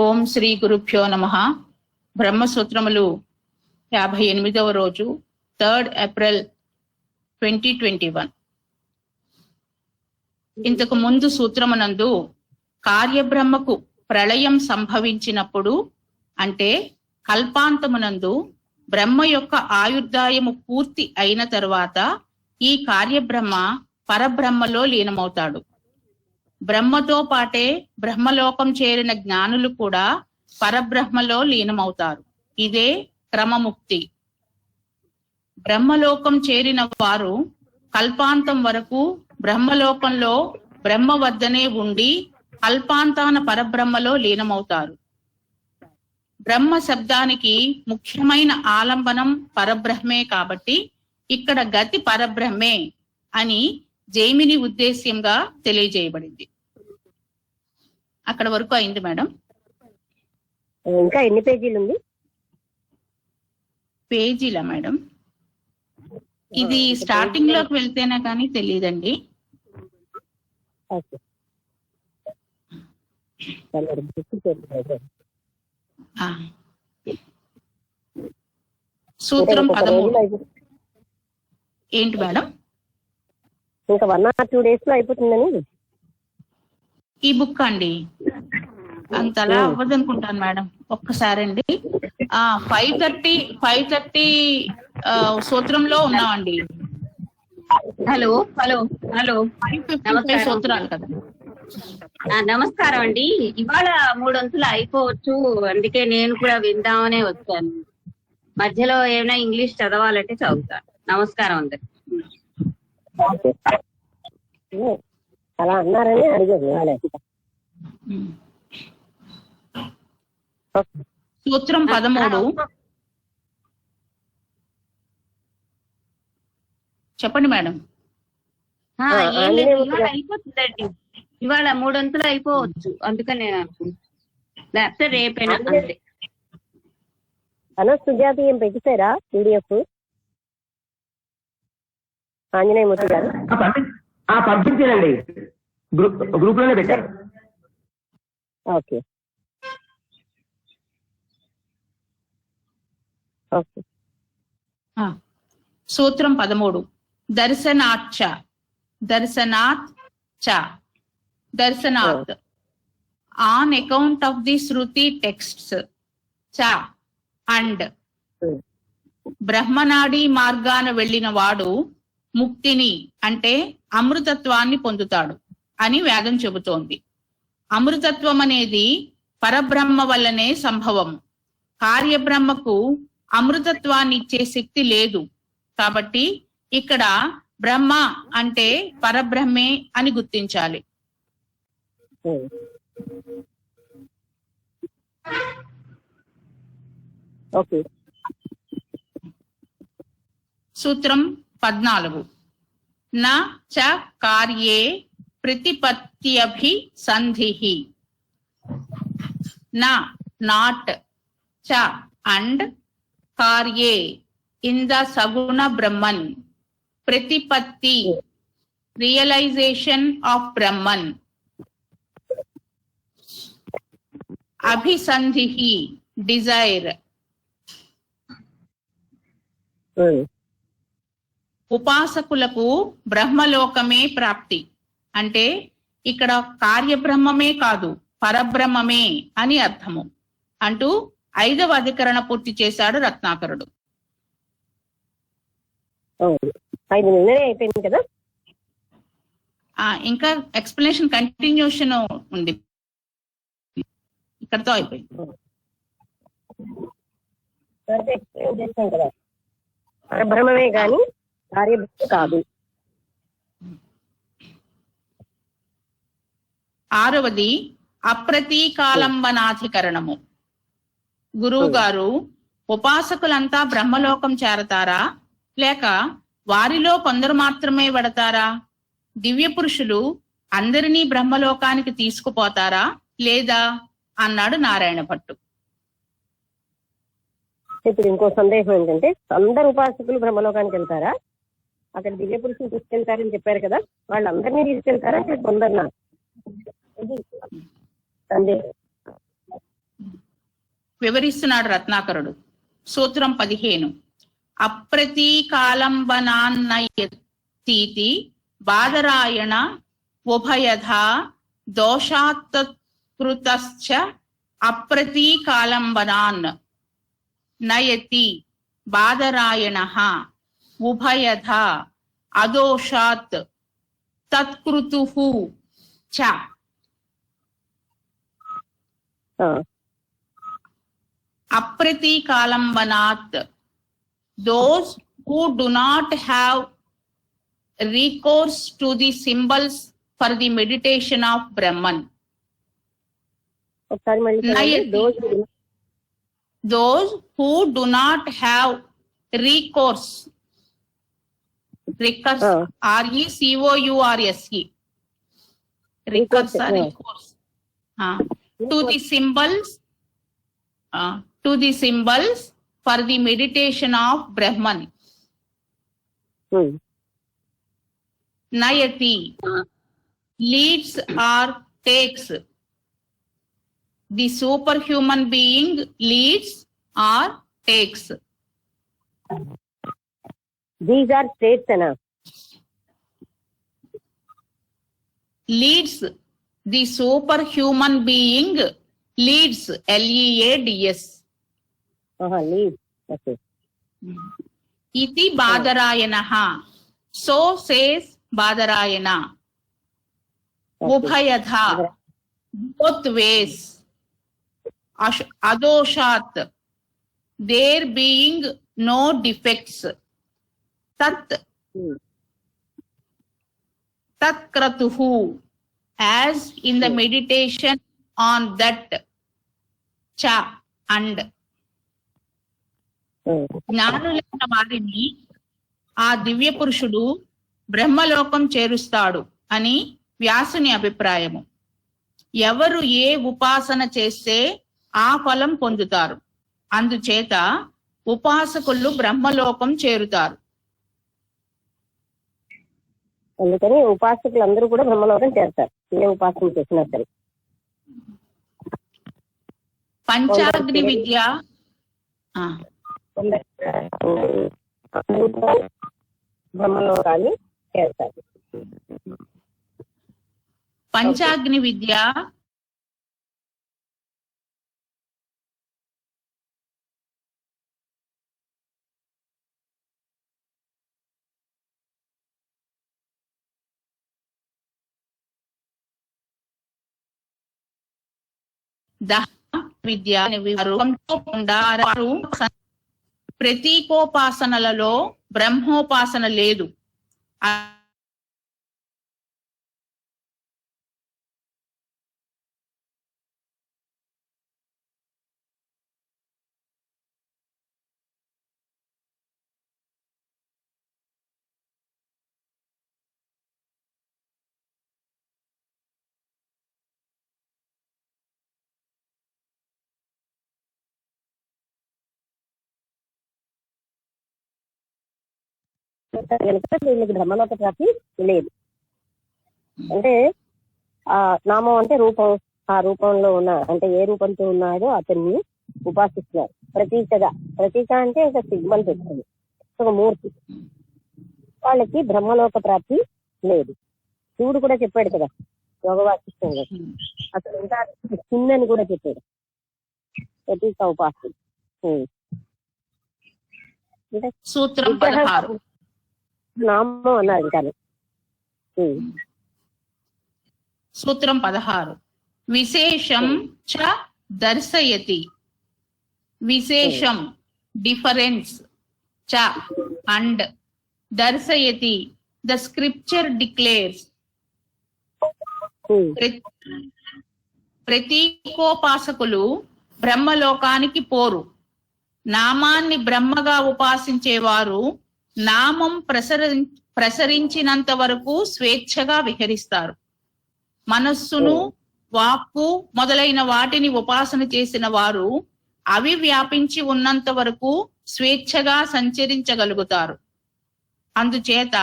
ఓం శ్రీ గురుభ్యో నమః. బ్రహ్మసూత్రములు 58వ రోజు 3rd April 2021. ఇంతకు ముందు సూత్రమునందు కార్యబ్రహ్మకు ప్రళయం సంభవించినప్పుడు అంటే కల్పాంతమునందు బ్రహ్మ యొక్క ఆయుర్దాయము పూర్తి అయిన తరువాత ఈ కార్యబ్రహ్మ పరబ్రహ్మలో లీనమవుతాడు. బ్రహ్మతో పాటే బ్రహ్మలోకం చేరిన జ్ఞానులు కూడా పరబ్రహ్మలో లీనమవుతారు. ఇదే క్రమముక్తి. బ్రహ్మలోకం చేరిన వారు కల్పాంతం వరకు బ్రహ్మలోకంలో బ్రహ్మ వద్దనే ఉండి కల్పాంతాన పరబ్రహ్మలో లీనమవుతారు. బ్రహ్మ శబ్దానికి ముఖ్యమైన ఆలంబనం పరబ్రహ్మే కాబట్టి ఇక్కడ గతి పరబ్రహ్మే అని జైమిని ఉద్దేశ్యంగా తెలియజేయబడింది. అక్కడ వరకు అయింది మేడం. ఇంకా ఎన్ని పేజీలు ఉంది? పేజీలా మేడం? ఇది స్టార్టింగ్ లోకి వెళ్తేనే కానీ తెలియదండి. సూత్రం 13 ఏంటి మేడం? ఇంకా 1 or 2 days లో అయిపోతుందని. ఈ బుక్ అండి అంతలా అవ్వదు అనుకుంటాను మేడం. ఒక్కసారి అండి 5:30 సూత్రంలో ఉన్నామండి. హలో హలో హలో సూత్రాలు కదా. నమస్కారం అండి. ఇవాళ 3 వంతులు అయిపోవచ్చు, అందుకే నేను కూడా విందామనే వచ్చాను. మధ్యలో ఏమైనా ఇంగ్లీష్ చదవాలంటే చదువుతాను. నమస్కారం అందరికి. అలా అన్నారని అడిగేది. సూత్రం 13 చెప్పండి మేడం. అయిపోతుందండి, ఇవాళ 3 వంతులు అయిపోవచ్చు, అందుకని నేను అనుకుంటున్నాను. లేకపోతే రేపైనా. సుజాతి ఏం పెట్టేశారా పీడిఎఫ్? ఆంజనేయమూర్తి గారు పంపించారండి, గ్రూప్ లోనే పెట్టారు. Okay okay. సూత్రం 13 దర్శనాత్ ఆన్ అకౌంట్ ఆఫ్ ది శృతి టెక్స్ట్స్ చ అండ్ బ్రహ్మనాడి మార్గాన వెళ్ళిన వాడు ముక్తిని అంటే అమృతత్వాన్ని పొందుతాడు అని వేదం చెబుతోంది. అమృతత్వం అనేది పరబ్రహ్మ వల్లనే సంభవం. కార్యబ్రహ్మకు అమృతత్వాన్ని ఇచ్చే శక్తి లేదు. కాబట్టి ఇక్కడ బ్రహ్మ అంటే పరబ్రహ్మే అని గుర్తించాలి. ఓకే. సూత్రం 14 న చ కార్యే ప్రతిపత్త్యభి సంధిః. నా నాట్ చ అండ్ కార్యే ఇన్ ద సగుణ బ్రహ్మన్ ప్రతిపత్తి రియలైజేషన్ ఆఫ్ బ్రహ్మన్ అభిసంధిః డిజైర్. ఉపాసకులకు బ్రహ్మలోకమే ప్రాప్తి అంటే ఇక్కడ కార్యబ్రహ్మమే కాదు పరబ్రహ్మమే అని అర్థము అంటూ 5వ అధికరణ పూర్తి చేశాడు రత్నాకరుడు. 5 నిన్ననే అయిపోయింది కదా. ఇంకా ఎక్స్ప్లెనేషన్ కంటిన్యూషన్ ఉంది, ఇక్కడతో అయిపోయింది. పరబ్రహ్మమే కానీ కార్యబ్రహ్మ కాదు. 6వది అప్రతీకాలంబనాధికరణము. గురువు గారు ఉపాసకులంతా బ్రహ్మలోకం చేరతారా లేక వారిలో కొందరు మాత్రమే పడతారా? దివ్య పురుషులు అందరినీ బ్రహ్మలోకానికి తీసుకుపోతారా లేదా అన్నాడు నారాయణ భట్టు. ఇప్పుడు ఇంకో సందేహం ఏంటంటే, అందరు ఉపాసకులు బ్రహ్మలోకానికి వెళ్తారా? అక్కడ దివ్య పురుషులు తీసుకెళ్తారని చెప్పారు కదా, వాళ్ళందరినీ తీసుకెళ్తారా కొందరినా? సందేహం. వివరిస్తున్నాడు రత్నాకరుడు. సూత్రం 15. అప్రతీకాలంబనాన్నయతీతి బాదరాయణ ఉభయధా దోషాత్కృతశ్చ అప్రతీకాలంబనాన్ నయతి బాదరాయణః ఉభయధా అదోషాత్ తత్కృతుః చ. అప్రతీకాలంబనాత్, those who do not have recourse to the symbols for the meditation of Brahman. ఒకసారి మళ్ళీ Those who do not have recourse, RECOURSE, recourse to the symbols for the meditation of Brahman. Nayati, leads or takes. The superhuman being leads or takes. These are states అనా? Leads, the superhuman being leads, LEADS. Lead. Okay. Iti Badarayanaha, so says Badarayana. Ubhayadha, both ways. Adoshat, there being no defects. Tat, Tatkratuhu, as in the meditation on that. Cha, and. జ్ఞానులైన వారిని ఆ దివ్య పురుషుడు బ్రహ్మలోకం చేరుస్తాడు అని వ్యాసుని అభిప్రాయము. ఎవరు ఏ ఉపాసన చేస్తే ఆ ఫలం పొందుతారు. అందుచేత ఉపాసకులు బ్రహ్మలోకం చేరుతారు. అందుకని ఉపాసకులు అందరూ కూడా బ్రహ్మలోకం చేస్తారు, ఏ ఉపాసన చేసినా సరే. పంచాగ్ని విద్య బ్రహ్మలోకాన్ని చేస్తారు. పంచాగ్ని విద్య విద్య ప్రతీకోపాసనలలో బ్రహ్మోపాసన లేదు. వీళ్ళకి బ్రహ్మలోక ప్రాప్తి లేదు. అంటే ఆ నామం అంటే రూపం, ఆ రూపంలో ఉన్న అంటే ఏ రూపంతో ఉన్నాడో అతన్ని ఉపాసిస్తున్నారు. ప్రతీకగా, ప్రతీక అంటే ఒక సిగ్మల్ పెట్టింది, ఒక మూర్తి. వాళ్ళకి బ్రహ్మలోక ప్రాప్తి లేదు. శివుడు కూడా చెప్పాడు కదా యోగ వాసిష్టంలో, అసలు ఇంకా చిన్నని కూడా చెప్పాడు ప్రతీక ఉపాసన. సూత్రం 16 నామం అన్నారు కానీ. సూత్రం 16 విశేషం చ దర్శయతి. విశేషం డిఫరెన్స్, చ అండ్ దర్శయతి ద స్క్రిప్చర్ డిక్లేర్స్. ప్రతీకోపాసకులు బ్రహ్మలోకానికి పోరు. నామాన్ని బ్రహ్మగా ఉపాసించేవారు నామం ప్రసరించినంత వరకు స్వేచ్ఛగా విహరిస్తారు. మనస్సును, వాక్కు మొదలైన వాటిని ఉపాసన చేసిన వారు అవి వ్యాపించి ఉన్నంత వరకు స్వేచ్ఛగా సంచరించగలుగుతారు. అందుచేత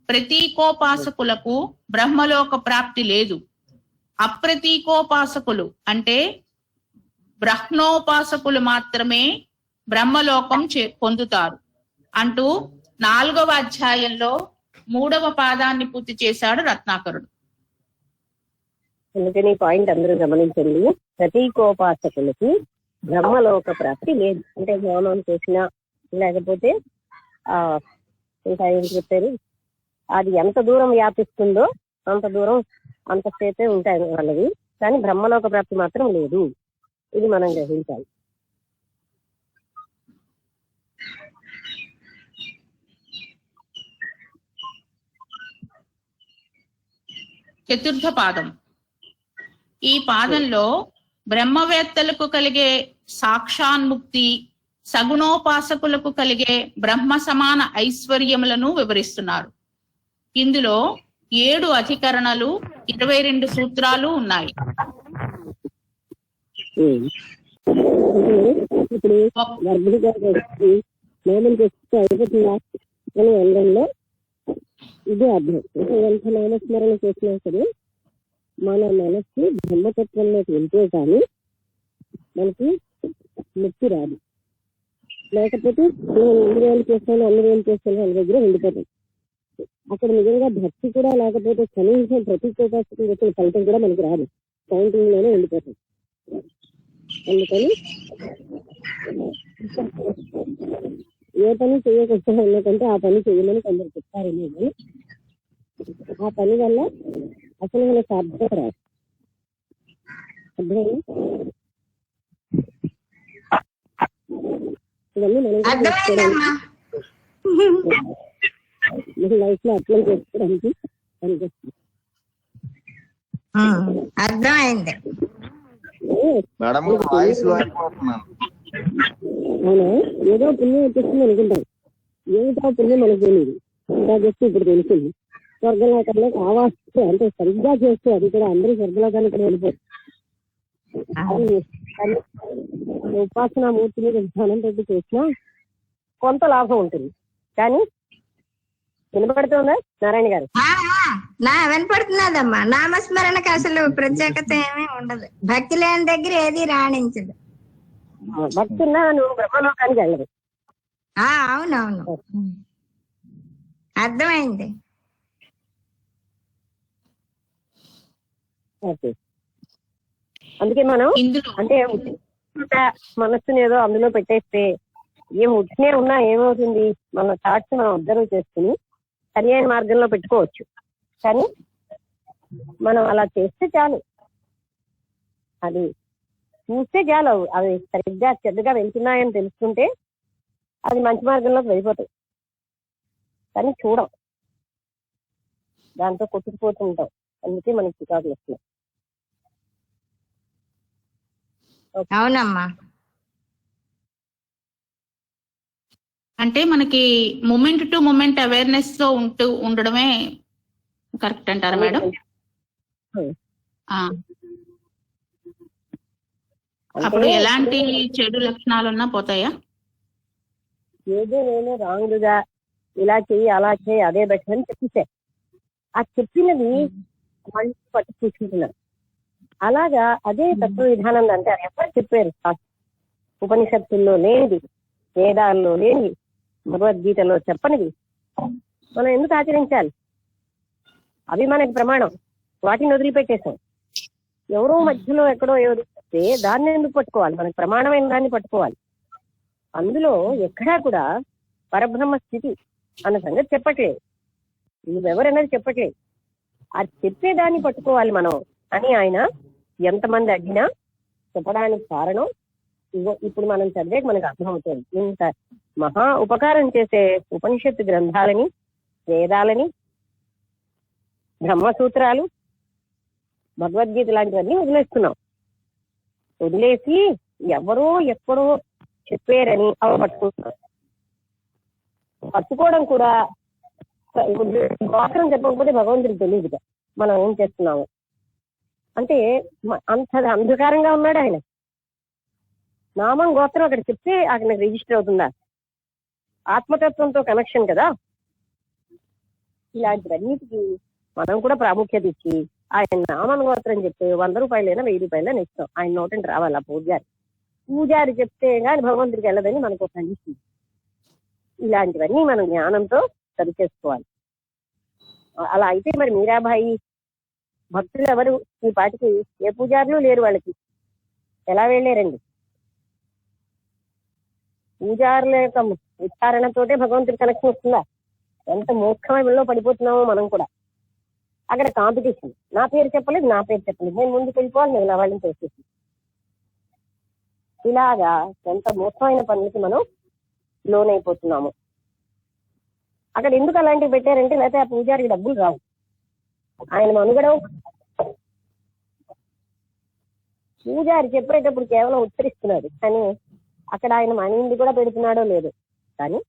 ప్రతీకోపాసకులకు బ్రహ్మలోక ప్రాప్తి లేదు. అప్రతీకోపాసకులు అంటే బ్రహ్మోపాసకులు మాత్రమే బ్రహ్మలోకం పొందుతారు అంటూ 4వ అధ్యాయంలో 3వ పాదాన్ని పూర్తి చేశాడు రత్నాకరుడు. అందుకని ఈ పాయింట్ అందరూ గమనించండి. ప్రతీకోపాసకులకి బ్రహ్మలోక ప్రాప్తి లేదు. అంటే జ్ఞానం చేసినా లేకపోతే ఇంకా ఏం చెప్పారు, అది ఎంత దూరం వ్యాపిస్తుందో అంత దూరం అంతసేపే ఉంటాయి వాళ్ళవి, కానీ బ్రహ్మలోక ప్రాప్తి మాత్రం లేదు. ఇది మనం గ్రహించాలి. చతుర్థ పాదం. ఈ పాదంలో బ్రహ్మవేత్తలకు కలిగే సాక్షాన్ముక్తి, సగుణోపాసకులకు కలిగే బ్రహ్మ సమాన ఐశ్వర్యములను వివరిస్తున్నారు. ఇందులో 7 అధికరణలు, 22 సూత్రాలు ఉన్నాయి. ఇప్పుడు గర్భిణి గారికి నామం చేస్తే అయిపోతుందా అని అనడంలో ఇది అర్థం. ఎంత నామస్మరణ చేసినా సరే మన మనస్సు బ్రహ్మతత్వంలోకి వెళ్తే కానీ మనకి ముక్తి రాదు. లేకపోతే నేను ఎన్ని వేలు చేస్తాను వాళ్ళ దగ్గర ఉండిపోతాం. అక్కడ నిజంగా భక్తి కూడా లేకపోతే కనీసం ప్రతీకోపాసకులు వచ్చిన ఫలితం కూడా మనకి రాదు, కౌంటింగ్ లోనే ఉండిపోతాం. అందుకని ఏ పని చేయకుండా ఉన్నకంటే ఆ పని చేయమని కొందరు చెప్తారేమో, కానీ ఆ పని వల్ల అసలు మన సాధ్యత రాదు. అర్థమైంది? ఇవన్నీ మనం లైఫ్ లో అప్లై చేసుకోవడానికి పనిచేస్తుంది. అర్థమైంది. అవునా, ఏదో పుణ్యం వచ్చేస్తుంది అనుకుంటాం. ఏమిటో పుణ్యం మనకు తెలియదు, ఇంకా చేస్తే ఇప్పుడు తెలిసింది. స్వర్గలోకంలో కావాల్సి అంటే సరిగ్గా చేస్తే అది కూడా అందరూ స్వర్గలోకాన్ని కూడా వెళ్ళిపోతుంది. ఉపాసనా మూర్తి మీద ధ్యానం పెట్టి చేసినా కొంత లాభం ఉంటుంది. కానీ వినపడుతుందా నారాయణ గారు? వినపడుతున్నదమ్మా. నామస్మరణకు అసలు ప్రత్యేకత ఏమీ ఉండదు. భక్తి లేని దగ్గర ఏది రాణించదు. భక్తి ఉన్నా నువ్వు బ్రహ్మలోకానికి వెళ్ళదు. అవునవును, అర్థమైంది. అందుకే మనం అంటే మనస్సుని ఏదో అందులో పెట్టేస్తే ఏం ఉట్టినే ఉన్నా ఏమవుతుంది, మన థాట్స్ మనం అబ్జర్వ్ చేసుకుని సరియైన మార్గంలో పెట్టుకోవచ్చు. కానీ మనం అలా చేస్తే చాలు, అది చూస్తే చాలు. అవి సరిగ్గా చెడ్డగా వెళ్తున్నాయని తెలుసుకుంటే అది మంచి మార్గంలోకి వెళ్ళిపోతాయి. కానీ చూడం, దాంతో కొట్టుకుపోతూ ఉంటాం. అందుకే మనకి చికాకులు వస్తున్నాయి. అవునమ్మా. అంటే మనకి మూమెంట్ టు మూమెంట్ అవేర్నెస్ తో ఉండడమే కరెక్ట్ అంటారా మేడం? అప్పుడు ఎలాంటి చెడు లక్షణాలున్నా పోతాయా? ఏదో నేను రాంగ్గా ఇలా చెయ్యి అలా చెయ్యి అదే బెటర్ అని చెప్పేసా. ఆ చెప్పినది మళ్ళీ పట్టు చూసుకుంటున్నారు. అలాగా అదే తత్వ విధానం అంటే అది ఎవరు చెప్పారు? ఉపనిషత్తుల్లో లేనిది, వేదాల్లో లేనిది, భగవద్గీతలో చెప్పనిది మనం ఎందుకు ఆచరించాలి? అవి మనకి ప్రమాణం. వాటిని వదిలిపెట్టేశాం. ఎవరో మధ్యలో ఎక్కడో ఏదో చెప్తే దాన్ని ఎందుకు పట్టుకోవాలి? మనకు ప్రమాణమైన దాన్ని పట్టుకోవాలి. అందులో ఎక్కడా కూడా పరబ్రహ్మ స్థితి అన్న సంగతి చెప్పట్లేదు, నువ్వెవరన్నది చెప్పట్లేదు. అది చెప్పేదాన్ని పట్టుకోవాలి మనం అని ఆయన ఎంతమంది అడిగినా చెప్పడానికి కారణం ఇప్పుడు మనం చదివే మనకు అర్థమవుతుంది. ఇంత మహా ఉపకారం చేసే ఉపనిషత్తు గ్రంథాలని, వేదాలని, బ్రహ్మసూత్రాలు, భగవద్గీత లాంటివన్నీ వదిలేస్తున్నాం. వదిలేసి ఎవరో ఎక్కడో చెప్పారని అవి పట్టుకుంటున్నాం. పట్టుకోవడం కూడా గోత్రం చెప్పకపోతే భగవంతుడికి తెలియదుగా మనం ఏం చేస్తున్నాము. అంటే అంత అంధకారంగా ఉన్నాడు ఆయన. నామం గోత్రం అక్కడ చెప్తే అక్కడ రిజిస్టర్ అవుతుందా? ఆత్మతత్వంతో కనెక్షన్ కదా. ఇలాంటివన్నిటికీ మనం కూడా ప్రాముఖ్యత ఇచ్చి ఆయన నామం గోత్రం చెప్తే 100 రూపాయలైనా 1000 రూపాయలైనా ఇస్తాం. ఆయన నోటంటే రావాలి ఆ పూజారి. పూజారి చెప్తే కానీ భగవంతుడికి వెళ్ళదని మనకు ఒక కండిషన్. ఇలాంటివన్నీ మనం జ్ఞానంతో సరి చేసుకోవాలి. అలా అయితే మరి మీరాబాయి భక్తులు ఎవరు ఈ పాటికి ఏ పూజారులు లేరు, వాళ్ళకి ఎలా వెళ్ళారండి? పూజారుల యొక్క ఉచ్చారణతోటే భగవంతుడి కనెక్షన్ వస్తుందా? ఎంత మూర్ఖంలో పడిపోతున్నామో మనం కూడా. అక్కడ కాంపిటీషన్, నా పేరు చెప్పలేదు, నేను ముందుకు వెళ్ళిపోవాలి, నేను వాళ్ళని చేసేసి ఇలాగా ఎంత మోసమైన పనులకి మనం లోనైపోతున్నాము. అక్కడ ఎందుకు అలాంటివి పెట్టారంటే, లేకపోతే ఆ పూజారికి డబ్బులు రావు, ఆయన మనుగడ. పూజారి చెప్పేటప్పుడు కేవలం ఉత్తరిస్తున్నాడు, కానీ అక్కడ ఆయన మనింది కూడా పెడుతున్నాడో లేదు. కానీ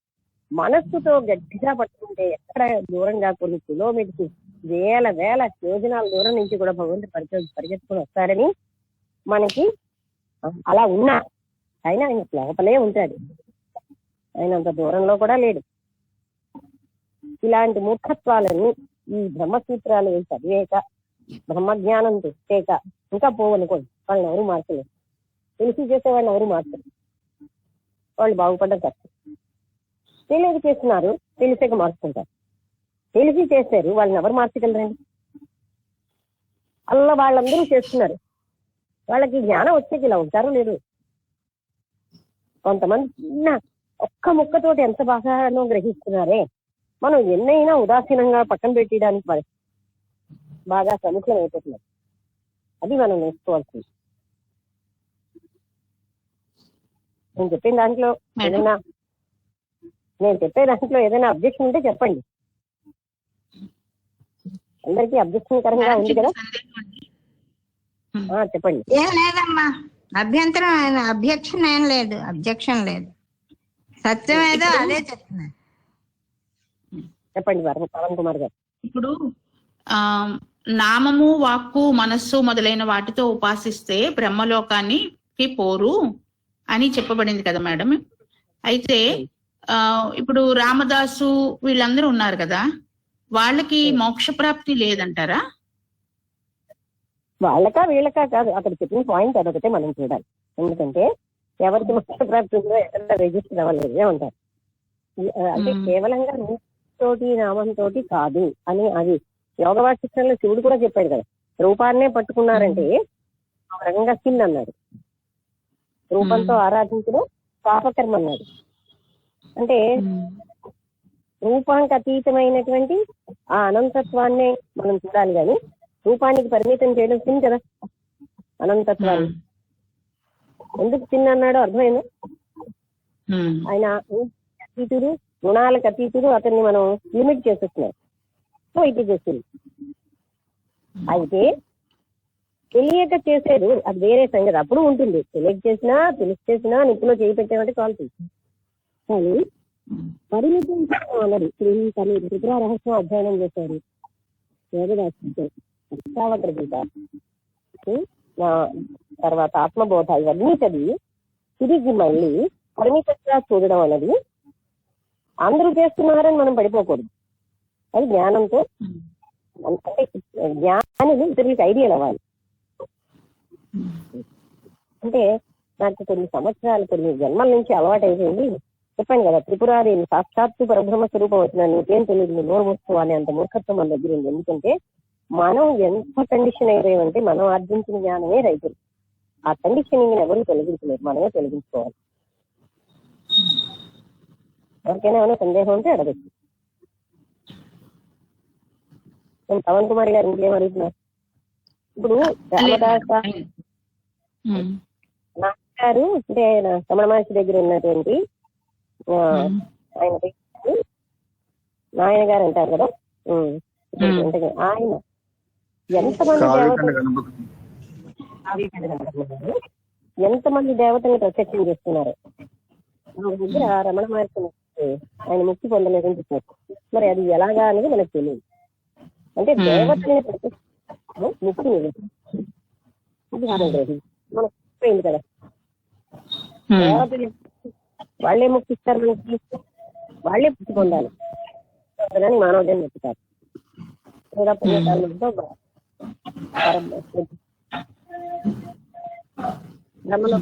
మనస్సుతో గట్టిగా పట్టుకుంటే ఎక్కడ దూరంగా కొన్ని కిలోమీటర్స్ వేల యోజనాల దూరం నుంచి కూడా భగవంతుడు పరిగెత్తుకుని వస్తారని మనకి అలా ఉన్నా, ఆయన లోపలే ఉంటాడు, ఆయన అంత దూరంలో కూడా లేడు. ఇలాంటి మూర్ఖత్వాలన్నీ ఈ బ్రహ్మసూత్రాలు చదివేక, బ్రహ్మజ్ఞానం తెచ్చేక ఇంకా పోవనుకోండి, వాళ్ళని ఎవరు మార్చలేదు. తెలిసి చేసే వాళ్ళని ఎవరు మార్చలేదు, వాళ్ళు బాగుపడడం కష్టం. తెలియక చేస్తున్నారు, తెలిసాక మార్చుకుంటారు. తెలిసి చేస్తారు, వాళ్ళని ఎవరు మార్చగలరండి? అలా వాళ్ళందరూ చేస్తున్నారు, వాళ్ళకి జ్ఞానం వచ్చేకి ఇలా ఉంటారో లేదు. కొంతమంది చిన్న ఒక్క ముక్కతోటి ఎంత బాగానో గ్రహిస్తున్నారే, మనం ఎన్నైనా ఉదాసీనంగా పక్కన పెట్టడానికి బాగా సముఖం అయిపోతున్నారు. అది మనం నేర్చుకోవాల్సింది. నేను చెప్పే దాంట్లో ఏదైనా అబ్జెక్షన్ ఉంటే చెప్పండి. అందరికీ అబ్జెక్షన్ కరంగా ఉంది కదా, చెప్పండి. ఏం లేదమ్మా, అబ్జెక్షన్ లేదు. సత్యం ఏదో అదే చెప్తున్నా. చెప్పండి పవన్ కుమార్ గారు. ఇప్పుడు నామము, వాక్కు, మనస్సు మొదలైన వాటితో ఉపాసిస్తే బ్రహ్మలోకానికి పోరు అని చెప్పబడింది కదా మేడం. అయితే ఇప్పుడు రామదాసు వీళ్ళందరూ ఉన్నారు కదా, వాళ్ళకి మోక్ష ప్రాప్తి లేదంటారా? వాళ్ళకా వీళ్ళకా కాదు, అక్కడ చెప్పిన పాయింట్ అదొకటే మనం చూడాలి. ఎందుకంటే ఎవరికి మోక్ష ప్రాప్తి ఉందో ఎక్కడ రిజిస్టర్ అవ్వలేదు ఉంటారు. అంటే కేవలంగా తోటి నామంతో కాదు అని, అది యోగ వాసిష్టంలో శివుడు కూడా చెప్పాడు కదా, రూపాన్నే పట్టుకున్నారంటే ఒక రకంగా సిన్ అన్నాడు, రూపంతో ఆరాధించడం పాపకర్మ అన్నాడు. అంటే రూపానికి అతీతమైనటువంటి ఆ అనంతత్వాన్నే మనం చూడాలి, కానీ రూపానికి పరిమితం చేయడం సిన్ కదా. అనంతత్వాన్ని ఎందుకు సిన్ అన్నాడో అర్థమైందా? ఆయన అతీతుడు, గుణాలకు అతీతుడు, అతన్ని మనం లిమిట్ చేసేస్తున్నాం. సో ఇది చేస్తుంది. అయితే తెలియక చేసేది అది వేరే సంగతి, అప్పుడు ఉంటుంది. తెలిసి చేసినా నిప్పులో చేయి పెట్టేమంటే కాల్తుంది. కానీ పరిమితం అన్నది త్రిపుర రహస్యం అధ్యయనం చేశారు వేదవ్యాసుడు, గీత, తర్వాత ఆత్మబోధ, ఇవన్నీ చదివి తిరిగి మళ్ళీ పరిమితంగా చూడడం అన్నది అందరూ చేస్తున్నారని మనం పడిపోకూడదు. అది జ్ఞానంతో, అంటే జ్ఞానాన్ని ఇతరులకి ఐడియల్ అవ్వాలి. అంటే నాకు కొన్ని సంవత్సరాలు, కొన్ని జన్మల నుంచి అలవాటు అయిపోయింది. చెప్పాను కదా, త్రిపురారి సాక్షాత్తు పరబ్రహ్మ స్వరూపం వచ్చినా నీకేం తెలియదు, నీ నోరు మూసుకోవాలి అంత మూర్ఖత్వం మన దగ్గర ఉంది. ఎందుకంటే మనం ఎంత కండిషన్ అయిపోయామంటే మనం ఆర్జించిన జ్ఞానమే రైతులు. ఆ కండిషనింగ్ ఎవరు తొలగించలేదు, మనమే తొలగించుకోవాలి. ఎవరికైనా ఏమైనా సందేహం ఉంటే అడగచ్చు. నేను పవన్ కుమార్ గారు ఇంకేం అడుగుతున్నారు? ఇప్పుడు రామదాస గారు అంటే రమణ మహర్షి దగ్గర ఉన్నటువంటి ఆయన నాయన గారు అంటారు కదా, ఆయన ఎంతమంది దేవతల్ని ప్రత్యక్షం చేస్తున్నారు. నా దగ్గర రమణ మహర్షి ఆయన ముక్తి పొందలేదని చెప్పారు. మరి అది ఎలాగా అనేది మనకు తెలియదు. అంటే దేవతని ముక్తి మనకు పోయింది కదా, దేవతలు వాళ్ళే ముక్తిస్తారు మనకి, వాళ్ళే ముక్తి పొందాలి కానీ మానవుడిని ముక్తారు. బ్రహ్మలో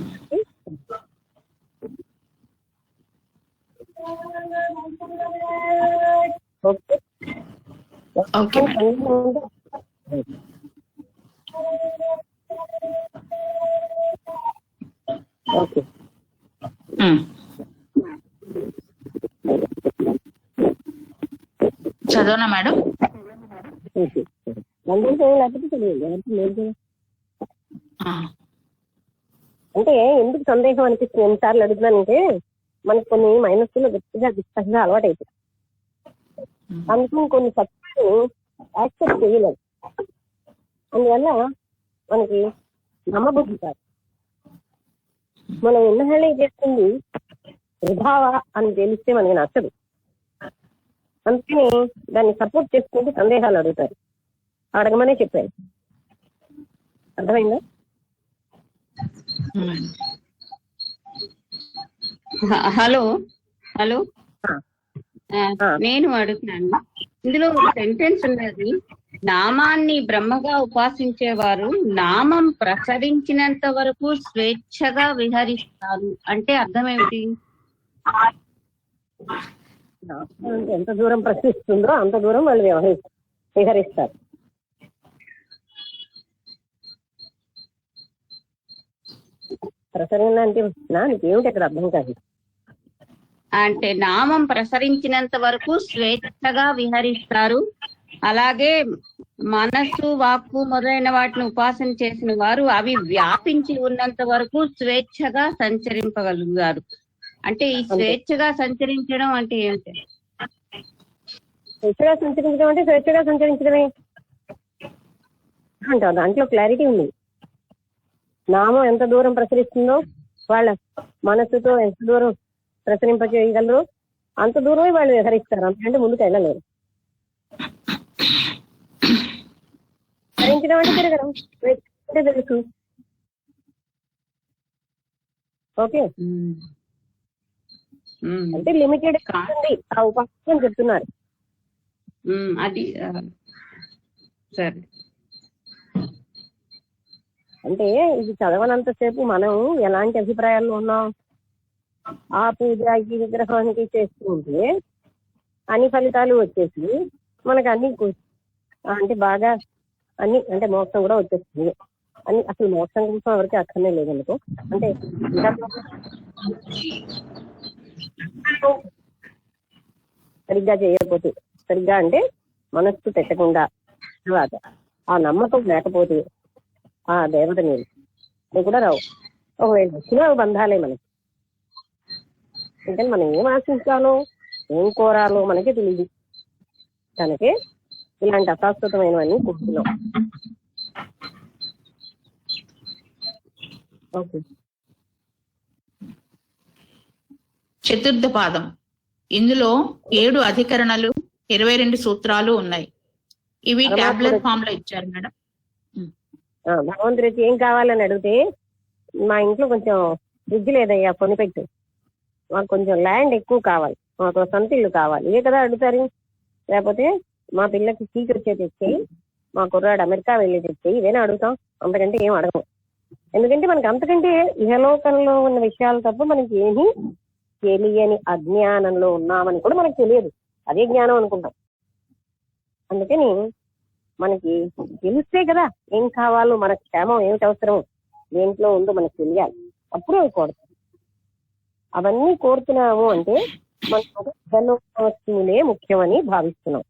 ఓకే మేడం. ఓకే చదవనా మేడం? లేకపోతే తెలియదు ఎవరికి లేదు కదా. అంటే ఎందుకు సందేహం అనిపిస్తుంది ఎన్నిసార్లు అడుగుతున్నానంటే మనకు కొన్ని మైనస్లు గట్టిగా అలవాటు అవుతుంది. అందుకని కొన్ని సత్యాలు యాక్సెప్ట్ చేయలేదు. అందువల్ల మనకి నమ్మబుద్ధి కాదు. మనం ఎన్నహళ్ళే చేస్తుంది వృధావా అని తెలిస్తే మనకి నచ్చదు. అందుకని దాన్ని సపోర్ట్ చేసుకుంటూ సందేహాలు అడుగుతారు. అడగమనే చెప్పాను. అర్థమైందా? హలో హలో నేను అడుగుతున్నాను. ఇందులో ఒక సెంటెన్స్ ఉన్నది, నామాన్ని బ్రహ్మగా ఉపాసించేవారు నామం ప్రసరించినంత వరకు స్వేచ్ఛగా విహరిస్తారు అంటే అర్థం ఏమిటి? ఎంత దూరం ప్రశ్నిస్తుందో అంత దూరం వాళ్ళు విహరిస్తారు. ప్రసరణ అంటే నీకేమిటి అక్కడ అర్థం కాదు. అంటే నామం ప్రసరించినంత వరకు స్వేచ్ఛగా విహరిస్తారు, అలాగే మనస్సు వాక్కు మొదలైన వాటిని ఉపాసన చేసిన వారు అవి వ్యాపించి ఉన్నంత వరకు స్వేచ్ఛగా సంచరింపగలుగుతారు. అంటే ఈ స్వేచ్ఛగా సంచరించడం అంటే ఏమిటి? స్వేచ్ఛగా సంచరించడం అంటే స్వేచ్ఛగా సంచరించడమే అంటారు. దాంట్లో క్లారిటీ ఉంది. నామం ఎంత దూరం ప్రసరిస్తుందో వాళ్ళ మనస్సుతో ఎంత దూరం ప్రసరింపజేయగలరు అంత దూరమే వాళ్ళు విహరిస్తారు. అంతకంటే ముందుకు వెళ్ళలేరు. ధరించడం అంటే తిరగడం అంటే తెలుసు. ఓకే, అంటే లిమిటెడ్ ఉంది ఆ ఉపాసన చెప్తున్నారు. అది సరే. అంటే ఇది చదవనంతసేపు మనం ఎలాంటి అభిప్రాయాల్లో ఉన్నాం? ఆ పూజ ఈ విగ్రహానికి చేస్తూ ఉంటే అన్ని ఫలితాలు వచ్చేసి మనకు అన్ని అంటే బాగా అన్ని అంటే మోక్షం కూడా వచ్చేస్తుంది. అన్ని అసలు మోక్షం కోసం ఎవరికి అక్కడనే లేదనుకో. అంటే సరిగ్గా చేయకపోతే, సరిగ్గా అంటే మనస్సు పెట్టకుండా తర్వాత ఆ నమ్మకం లేకపోతే ఆ దేవత నీరు అది కూడా రావు. ఒకవేళ వచ్చినా బంధాలే మనకి. అంటే మనం ఏం ఆశించాలో ఏం కోరాలో మనకి తెలియదు. కనుకే ఇలాంటి అశాశ్వతమైనవన్నీ కూర్చున్నాం. ఓకే, చతుర్థ పాదం. ఇందులో 7 అధికరణలు 22 సూత్రాలు ఉన్నాయి. ఇవి టాబ్లెట్ ఫామ్ లో ఇచ్చారు మేడం. భగవంతుడి ఏం కావాలని అడిగితే మా ఇంట్లో కొంచెం ఫ్రిడ్జ్ లేదయ్యా కొనిపెట్టు, మాకు కొంచెం ల్యాండ్ ఎక్కువ కావాలి, మాకు సొంత ఇల్లు కావాలి, ఇవే కదా అడుగుతారు. లేకపోతే మా పిల్లకి సీట్ వచ్చే తెచ్చేయి, మా కుర్రాడు అమెరికా వెళ్ళి తెచ్చేయి, ఇదేనా అడుగుతాం. అంతకంటే ఏం అడగం. ఎందుకంటే మనకి అంతకంటే ఇహలోకంలో ఉన్న విషయాలు తప్ప మనకి ఏమీ తెలియని అజ్ఞానంలో ఉన్నామని కూడా మనకు తెలియదు. అదే జ్ఞానం అనుకుంటాం. అందుకని మనకి తెలిస్తే కదా ఏం కావాలో, మన క్షేమం ఏమిటి అవసరం, దేంట్లో ఉందో మనకు తెలియాలి. అప్పుడే అవి కోరుతాం. అవన్నీ కోరుతున్నాము అంటే మన ఇహలోక వస్తువులే ముఖ్యమని భావిస్తున్నాం.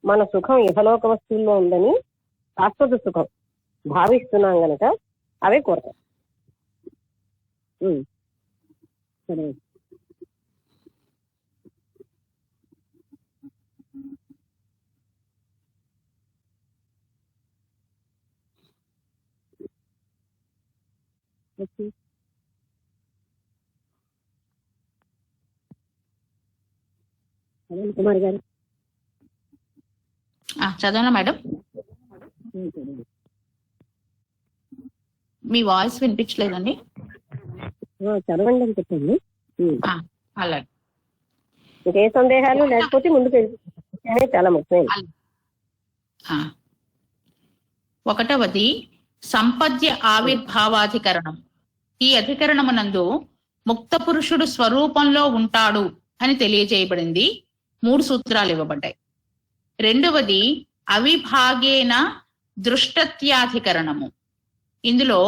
మన సుఖం ఇహలోక వస్తువుల్లో ఉందని శాశ్వత సుఖం భావిస్తున్నాం గనక అవే కోరుతాం. సరే, కుమార్ గారు చదవనా మేడం? మీ వాయిస్ వినిపించలేదండి. చదవండి అని చెప్పండి. అలాగే, ఇంకే సందేహాలు లేకపోతే ముందుకు వెళ్ళి చాలా ముఖ్యమైనది. 1వది సంపద్య ఆవిర్భావాధికరణం. ఈ అధికరణమునందు ముక్త పురుషుడు స్వరూపంలో ఉంటాడు అని తెలియజేయబడింది. 3 సూత్రాలు ఇవ్వబడ్డాయి. రెండవది అవిభాగేన దృష్టత్యాధికరణము. ఇందులో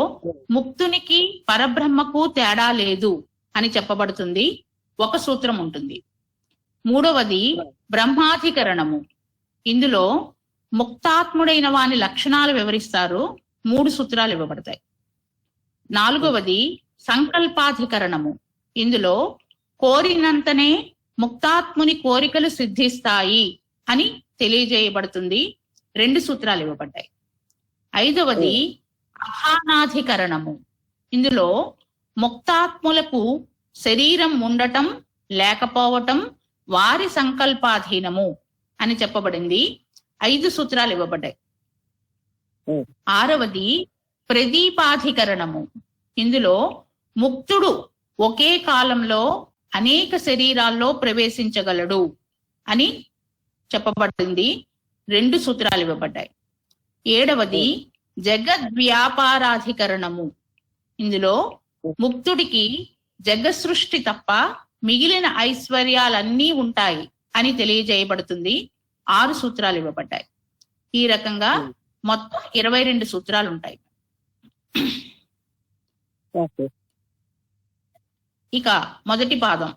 ముక్తునికి పరబ్రహ్మకు తేడా లేదు అని చెప్పబడుతుంది, ఒక సూత్రం ఉంటుంది. మూడవది బ్రహ్మాధికరణము. ఇందులో ముక్తాత్ముడైన వాని లక్షణాలు వివరిస్తారు, 3 సూత్రాలు ఇవ్వబడతాయి. నాలుగవది సంకల్పాధికరణము. ఇందులో కోరినంతనే ముక్తాత్ముని కోరికలు సిద్ధిస్తాయి అని తెలియజేయబడుతుంది, 2 సూత్రాలు ఇవ్వబడ్డాయి. ఐదవది అహానాధికరణము. ఇందులో ముక్తాత్ములకు శరీరం ఉండటం లేకపోవటం వారి సంకల్పాధీనము అని చెప్పబడింది, 5 సూత్రాలు ఇవ్వబడ్డాయి. ఆరవది ప్రదీపాధికరణము. ఇందులో ముక్తుడు ఒకే కాలంలో అనేక శరీరాల్లో ప్రవేశించగలడు అని చెప్పబడింది, 2 సూత్రాలు ఇవ్వబడ్డాయి. ఏడవది జగద్వ్యాపారాధికరణము. ఇందులో ముక్తుడికి జగసృష్టి తప్ప మిగిలిన ఐశ్వర్యాలన్నీ ఉంటాయి అని తెలియజేయబడుతుంది, 6 సూత్రాలు ఇవ్వబడ్డాయి. ఈ రకంగా మొత్తం 22 సూత్రాలు ఉంటాయి. ఇక మొదటి పాదం,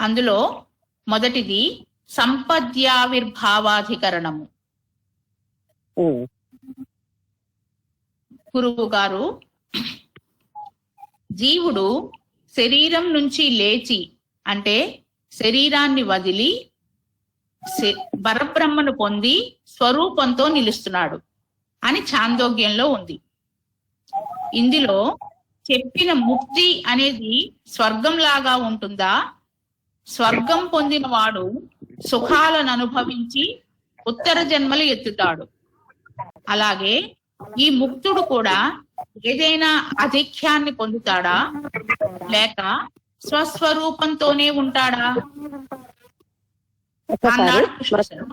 అందులో మొదటిది సంపద్యావిర్భావాధికరణము. గురువు గారు, జీవుడు శరీరం నుంచి లేచి అంటే శరీరాన్ని వదిలి పరబ్రహ్మను పొంది స్వరూపంతో నిలుస్తున్నాడు అని ఛాందోగ్యంలో ఉంది. ఇందులో చెప్పిన ముక్తి అనేది స్వర్గం లాగా ఉంటుందా? స్వర్గం పొందిన వాడు సుఖాలను అనుభవించి ఉత్తర జన్మలు ఎత్తుతాడు. అలాగే ఈ ముక్తుడు కూడా ఏదైనా ఆధిక్యాన్ని పొందుతాడా లేక స్వస్వరూపంతోనే ఉంటాడా అన్నాడు కృష్ణ శర్మ.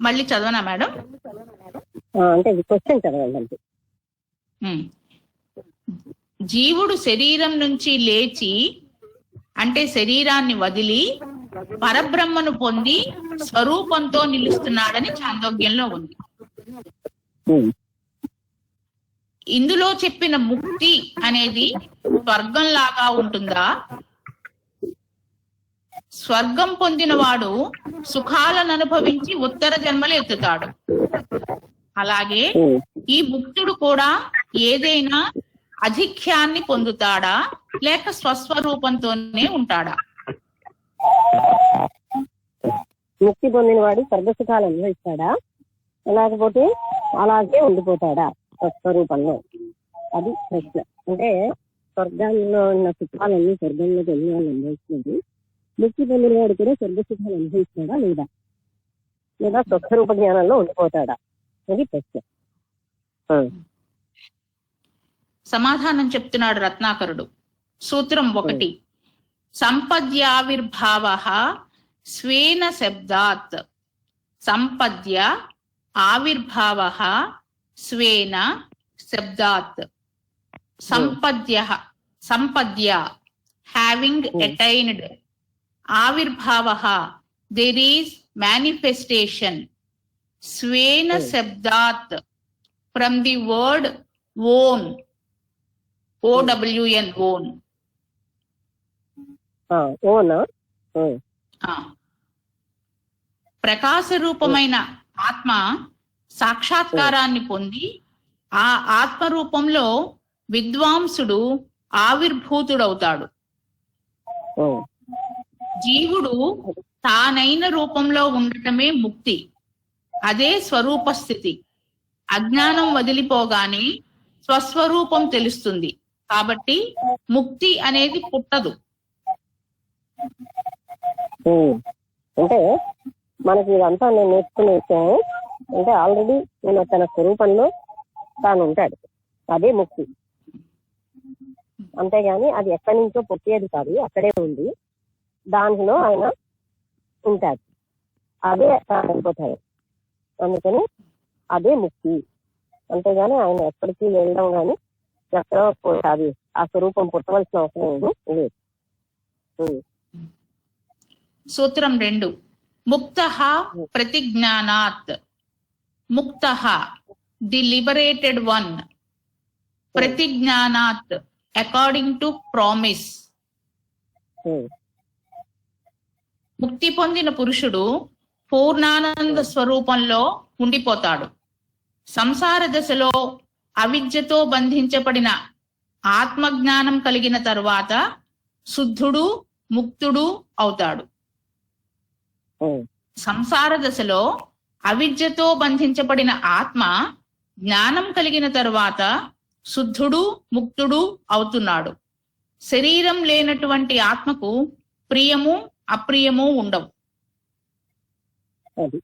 మళ్ళీ చదవనా మేడం? అంటే క్వశ్చన్ చదవండి. జీవుడు శరీరం నుంచి లేచి అంటే శరీరాన్ని వదిలి పరబ్రహ్మను పొంది స్వరూపంతో నిలుస్తున్నాడని ఛాందోగ్యంలో ఉంది. ఇందులో చెప్పిన ముక్తి అనేది స్వర్గం లాగా ఉంటుందా? స్వర్గం పొందిన వాడు సుఖాలను అనుభవించి ఉత్తర జన్మలు ఎత్తుతాడు. అలాగే ఈ ముక్తుడు కూడా ఏదైనా అధిక్యాన్ని పొందుతాడా లేక స్వస్వరూపంతోనే ఉంటాడా? ముక్తి పొందిన వాడు స్వర్గసుఖాలు అనుభవిస్తాడా లేకపోతే అలాగే ఉండిపోతాడా స్వస్వరూపంలో? అది ప్రశ్న. అంటే స్వర్గంలో ఉన్న సుఖాలన్నీ స్వర్గంలో వెళ్ళిన వాళ్ళు అనుభవిస్తున్నారు, ముక్తి పొందిన వాడు కూడా స్వర్గసుఖాలు అనుభవిస్తాడా లేదా స్వస్వరూప జ్ఞానంలో ఉండిపోతాడా? అది ప్రశ్న. సమాధానం చెప్తున్నాడు రత్నాకరుడు. సూత్రం 1, సంపద్యావిర్భావః స్వేన శబ్దాత్. సంపద్య ఆవిర్భావః స్వేన శబ్దాత్. సంపద్య హ్యావింగ్ అటైన్డ్. ఆవిర్భావః దేర్ ఈస్ మేనిఫెస్టేషన్. స్వేన శబ్దాత్ from the word own. OWN own. ప్రకాశ రూపమైన ఆత్మ సాక్షాత్కారాన్ని పొంది ఆ ఆత్మ రూపంలో విద్వాంసుడు ఆవిర్భూతుడవుతాడు. జీవుడు తానైన రూపంలో ఉండటమే ముక్తి, అదే స్వరూప స్థితి. అజ్ఞానం వదిలిపోగానే స్వస్వరూపం తెలుస్తుంది. కాబట్టి ముక్తి అనేది పుట్టదు. అంటే మనకి ఇదంతా నేను నేర్చుకునే విషయం అంటే ఆల్రెడీ నేను తన స్వరూపంలో తాను ఉంటాడు, అదే ముక్తి. అంతేగాని అది ఎక్కడి నుంచో పుట్టేది కాదు, అక్కడే ఉంది, దానిలో ఆయన ఉంటాడు, అదే అయిపోతాడు. అందుకని అదే ముక్తి. అంతేగాని ఆయన ఎక్కడికి వెళ్ళడం కానీ ఎక్కడో అది ఆ స్వరూపం పుట్టవలసిన అవసరం లేదు. సూత్రం 2 ముక్తః ప్రతిజ్ఞానాత్. ముక్తః ది లిబరేటెడ్ వన్, ప్రతిజ్ఞానాత్ అకార్డింగ్ టు ప్రామిస్. ముక్తి పొందిన పురుషుడు పూర్ణానంద స్వరూపంలో ఉండిపోతాడు. సంసార దశలో అవిద్యతో బంధించబడిన ఆత్మజ్ఞానం కలిగిన తరువాత శుద్ధుడు ముక్తుడు అవుతాడు. సంసార దశలో అవిద్యతో బంధించబడిన ఆత్మ జ్ఞానం కలిగిన తరువాత శుద్ధుడు ముక్తుడు అవుతున్నాడు. శరీరం లేనటువంటి ఆత్మకు ప్రియము అప్రియము ఉండవు. అది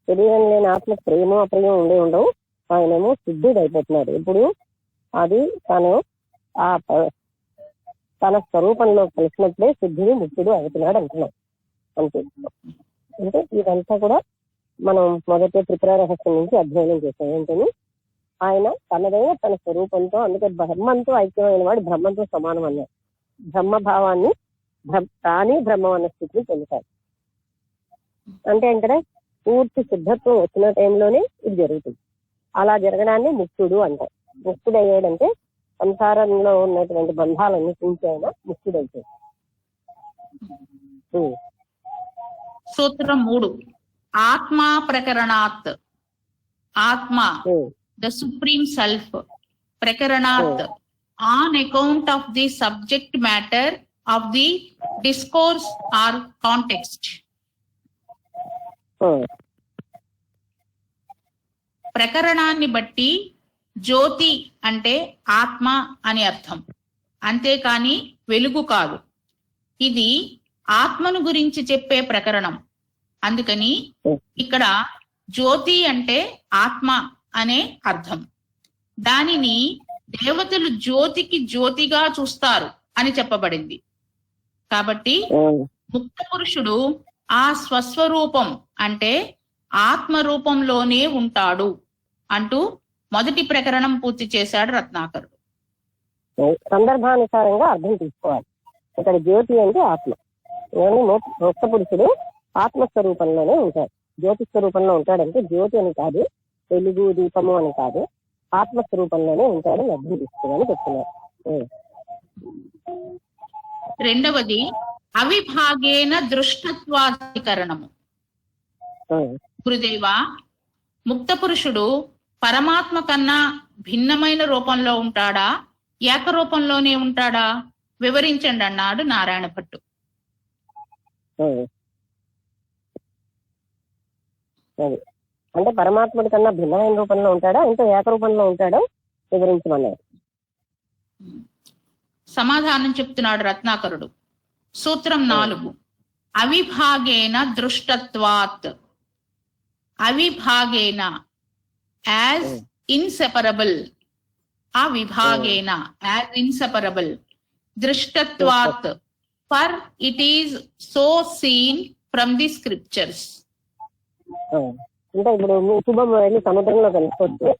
శరీరం లేని ఆత్మ ప్రేమ అప్రియం ఉండవు. ఆయనేమో సిద్ధుడు అయిపోతున్నాడు. ఇప్పుడు అది తన స్వరూపంలో కలిసినప్పుడే సిద్ధుడు ముక్తుడు అవుతున్నాడు అంటున్నాం. అంతే. అంటే ఇదంతా కూడా మనం మొదటి త్రిపుర రహస్యం నుంచి అధ్యయనం చేసాం. ఏంటని ఆయన తనదైన తన స్వరూపంతో, అందుకే బ్రహ్మంతో ఐక్యమైన వాడు బ్రహ్మంతో సమానం అన్నాడు. బ్రహ్మభావాన్ని తానే బ్రహ్మం అన్న స్థితిని పొందుతాడు. అంటే ఇక్కడ పూర్తి సిద్ధత్వం వచ్చిన టైంలోనే ఇది జరుగుతుంది. అలా జరగడాన్ని ముక్తుడు అంటారు. ముక్తుడు అయ్యాడంటే సంసారంలో ఉన్నటువంటి బంధాలన్నీ నుంచి ఆయన ముక్తుడైపోయాడు. సూత్రం 3 ఆత్మా ప్రకరణాత్. ఆత్మ ద సుప్రీం సెల్ఫ్ ప్రకరణాత్ on account of the subject matter of the discourse or context. ప్రకరణాన్ని బట్టి జ్యోతి అంటే ఆత్మ అని అర్థం, అంతేకాని వెలుగు కాదు. ఇది ఆత్మను గురించి చెప్పే ప్రకరణం. అందుకని ఇక్కడ జ్యోతి అంటే ఆత్మ అనే అర్థం. దానిని దేవతలు జ్యోతికి జ్యోతిగా చూస్తారు అని చెప్పబడింది. కాబట్టి ముక్త పురుషుడు ఆ స్వస్వరూపం అంటే ఆత్మ రూపంలోనే ఉంటాడు అంటూ మొదటి ప్రకరణం పూర్తి చేశాడు రత్నాకరుడు. సందర్భానుసారంగా అర్థం తీసుకోవాలి. ఇక్కడ జ్యోతి అంటే ఆత్మ. ముక్త పురుషుడు ఆత్మస్వరూపంలోనే ఉంటాడు. జ్యోతి స్వరూపంలో ఉంటాడంటే జ్యోతి అని కాదు, వెలుగు దీపము అని కాదు, ఆత్మస్వరూపంలోనే ఉంటాడని అర్థం తీసుకోవాలని చెప్తున్నారు. రెండవది అవిభాగేన దృష్టత్వాధికరణము. గురుదేవ, ముక్త పురుషుడు పరమాత్మ కన్నా భిన్నమైన రూపంలో ఉంటాడా, ఏకరూపంలోనే ఉంటాడా వివరించండి అన్నాడు నారాయణ భట్టు. అంటే పరమాత్ముడి కన్నా భిన్నమైన రూపంలో ఉంటాడా, ఇంకా ఏకరూపంలో ఉంటాడో వివరించమన్నాడు. సమాధానం చెప్తున్నాడు రత్నాకరుడు. సూత్రం 4 అవిభాగేన దృష్టత్వాత్. అవిభాగేన యాజ్ ఇన్సెపరబుల్, అవిభాగేన యాజ్ ఇన్సెపరబుల్, దృష్టత్వాత్ for it is so seen from the scriptures. అంటే ఇప్పుడు శుభం వెళ్ళి సముద్రంలో కలిసిపోతే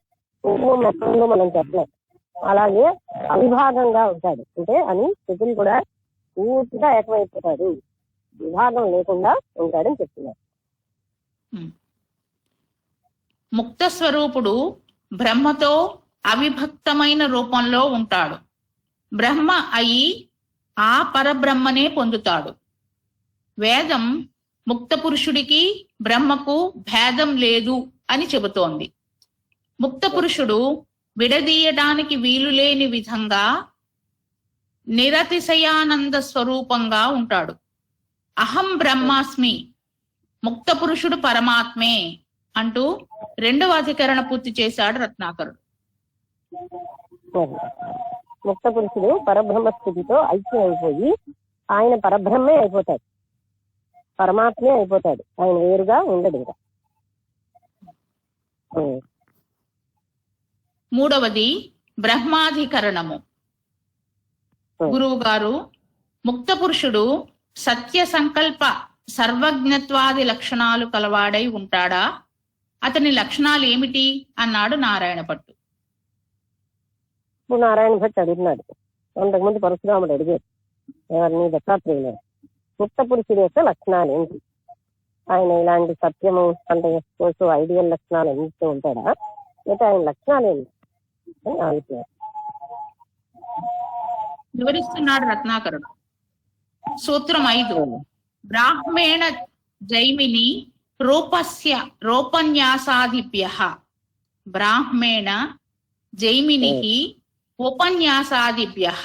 కుంకుమం మెత్తంలో మనం చెప్పలేం. అలాగే అవిభాగంగా ఉంటాడు అంటే అని స్థితులు కూడా పూర్తిగా ఏకమైపోతాడు, విభాగం లేకుండా ఉంటాడని చెప్తున్నారు. ముక్త స్వరూపుడు బ్రహ్మతో అవిభక్తమైన రూపంలో ఉంటాడు. బ్రహ్మ అయి ఆ పరబ్రహ్మనే పొందుతాడు. వేదం ముక్త పురుషుడికి బ్రహ్మకు భేదం లేదు అని చెబుతోంది. ముక్త పురుషుడు విడదీయడానికి వీలు లేని విధంగా నిరతిశయానంద స్వరూపంగా ఉంటాడు. అహం బ్రహ్మాస్మి, ముక్త పురుషుడు పరమాత్మే అంటూ 2వ అధికరణ పూర్తి చేశాడు రత్నాకరుడు. ముక్త పురుషుడు పరబ్రహ్మ స్థితితో ఐక్యం అయిపోయి ఆయన పరబ్రహ్మే అయిపోతాడు, పరమాత్మే అయిపోతాడు. ఆయన వేరుగా ఉండడు. ఇంకా 3వది బ్రహ్మాధికరణము. గురువు గారు, ముక్త పురుషుడు సత్య సంకల్ప సర్వజ్ఞత్వాది లక్షణాలు కలవాడై ఉంటాడా, అతని లక్షణాలు ఏమిటి అన్నాడు నారాయణ భట్టు. ఇప్పుడు నారాయణ భట్ అడుగుతున్నాడు. అంతకుముందు పరశురాముడు అడిగాడు ఎవరిని, దత్తాత్రేయుడు. ముక్త పురుషుడి యొక్క లక్షణాలు ఏంటి? ఆయన ఇలాంటి సత్యము అంటే ఐడియల్ లక్షణాలు అందిస్తూ ఉంటాడా, లేకపోతే ఆయన లక్షణాలు ఏంటి అని అడుగుతున్నారు. వివరిస్తున్నాడు రత్నాకరుడు. సూత్రం 5. బ్రాహ్మేణ Jaimini రూపన్యాసాదిభ్యః. బ్రాహ్మేణ జైమినిః ఉపన్యాసాదిభ్యః.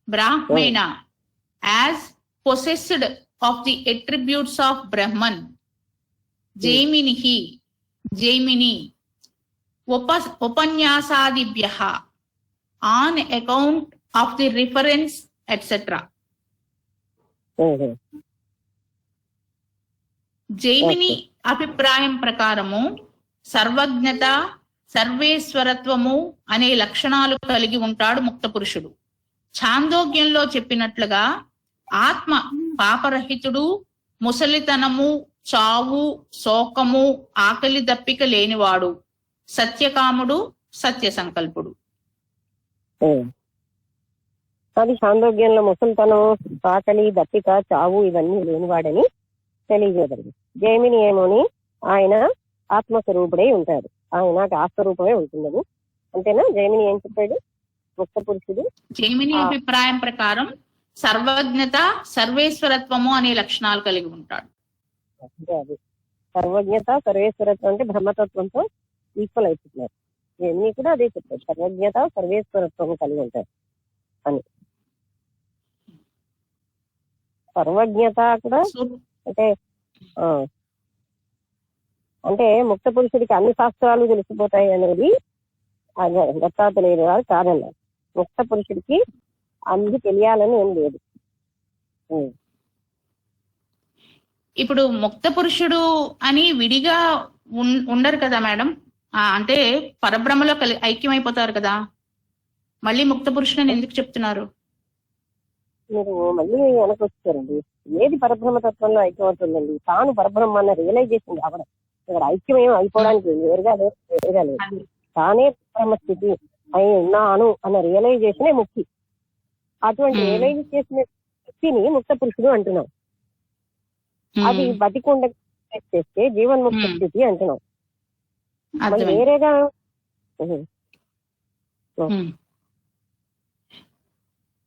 బ్రాహ్మేణ as possessed of the attributes of Brahman. Jaimini upanyasadibyah on account of the reference etc. Jaimini అభిప్రాయం ప్రకారము సర్వజ్ఞత, సర్వేశ్వరత్వము అనే లక్షణాలు కలిగి ఉంటాడు ముక్త పురుషుడు. ఛాందోగ్యంలో చెప్పినట్లుగా ఆత్మ పాపరహితుడు, ముసలితనము, చావు, శోకము, ఆకలి దప్పిక లేనివాడు, సత్యకాముడు, సత్య సంకల్పుడు. అది ఛాందోగ్యంలో ముసలితనం, ఆకలి, దప్పిక, చావు ఇవన్నీ లేనివాడని తెలియజేయబడింది. జైమిని ఏమోని ఆయన ఆత్మస్వరూపుడై ఉంటాడు, ఆయన ఆత్మరూపమే ఉంటుందని. అంతేనా? జైమిని ఏం చెప్పాడు? ముక్త పురుషుడు జైమిని అభిప్రాయం ప్రకారం సర్వజ్ఞత, సర్వేశ్వరత్వము అనే లక్షణాలు కలిగి ఉంటాడు. అది సర్వజ్ఞత, సర్వేశ్వరత్వం అంటే బ్రహ్మతత్వంతో ఈక్వల్ అయిపోతున్నారు. ఇవన్నీ కూడా అదే చెప్తారు, సర్వజ్ఞత, సర్వేశ్వరత్వం కలిగి ఉంటారు అని. సర్వజ్ఞత కూడా అంటే ముక్త పురుషుడికి అన్ని శాస్త్రాలు తెలిసిపోతాయి అనేది దత్తాత్రేయుడు గారు కాదన్నారు. ముక్త పురుషుడికి అన్ని తెలియాలని ఏం లేదు. ఇప్పుడు ముక్త పురుషుడు అని విడిగా ఉండరు కదా మేడం, అంటే పరబ్రహ్మలో ఐక్యమైపోతారు కదా, మళ్ళీ ముక్త పురుషుడు అని ఎందుకు చెప్తున్నారు? మీరు మళ్ళీ వెనక్కి వచ్చారండి. ఏది పరబ్రహ్మతత్వంలో ఐక్యమవుతుందండి? తాను పరబ్రహ్మ అన్న రియలైజేషన్ కావడం. ఇక్కడ ఐక్యం ఏం అయిపోవడానికి వేరుగా లేదు. తానే పరమ స్థితి అయి ఉన్నాను అన్న రియలైజేషనే ముక్తి. అటువంటి రియలైజ్ చేసిన వ్యక్తిని ముక్త పురుషుడు అంటున్నాం. అది బతికుండ చేస్తే జీవన్ముక్త స్థితి అంటున్నాం. వేరేగా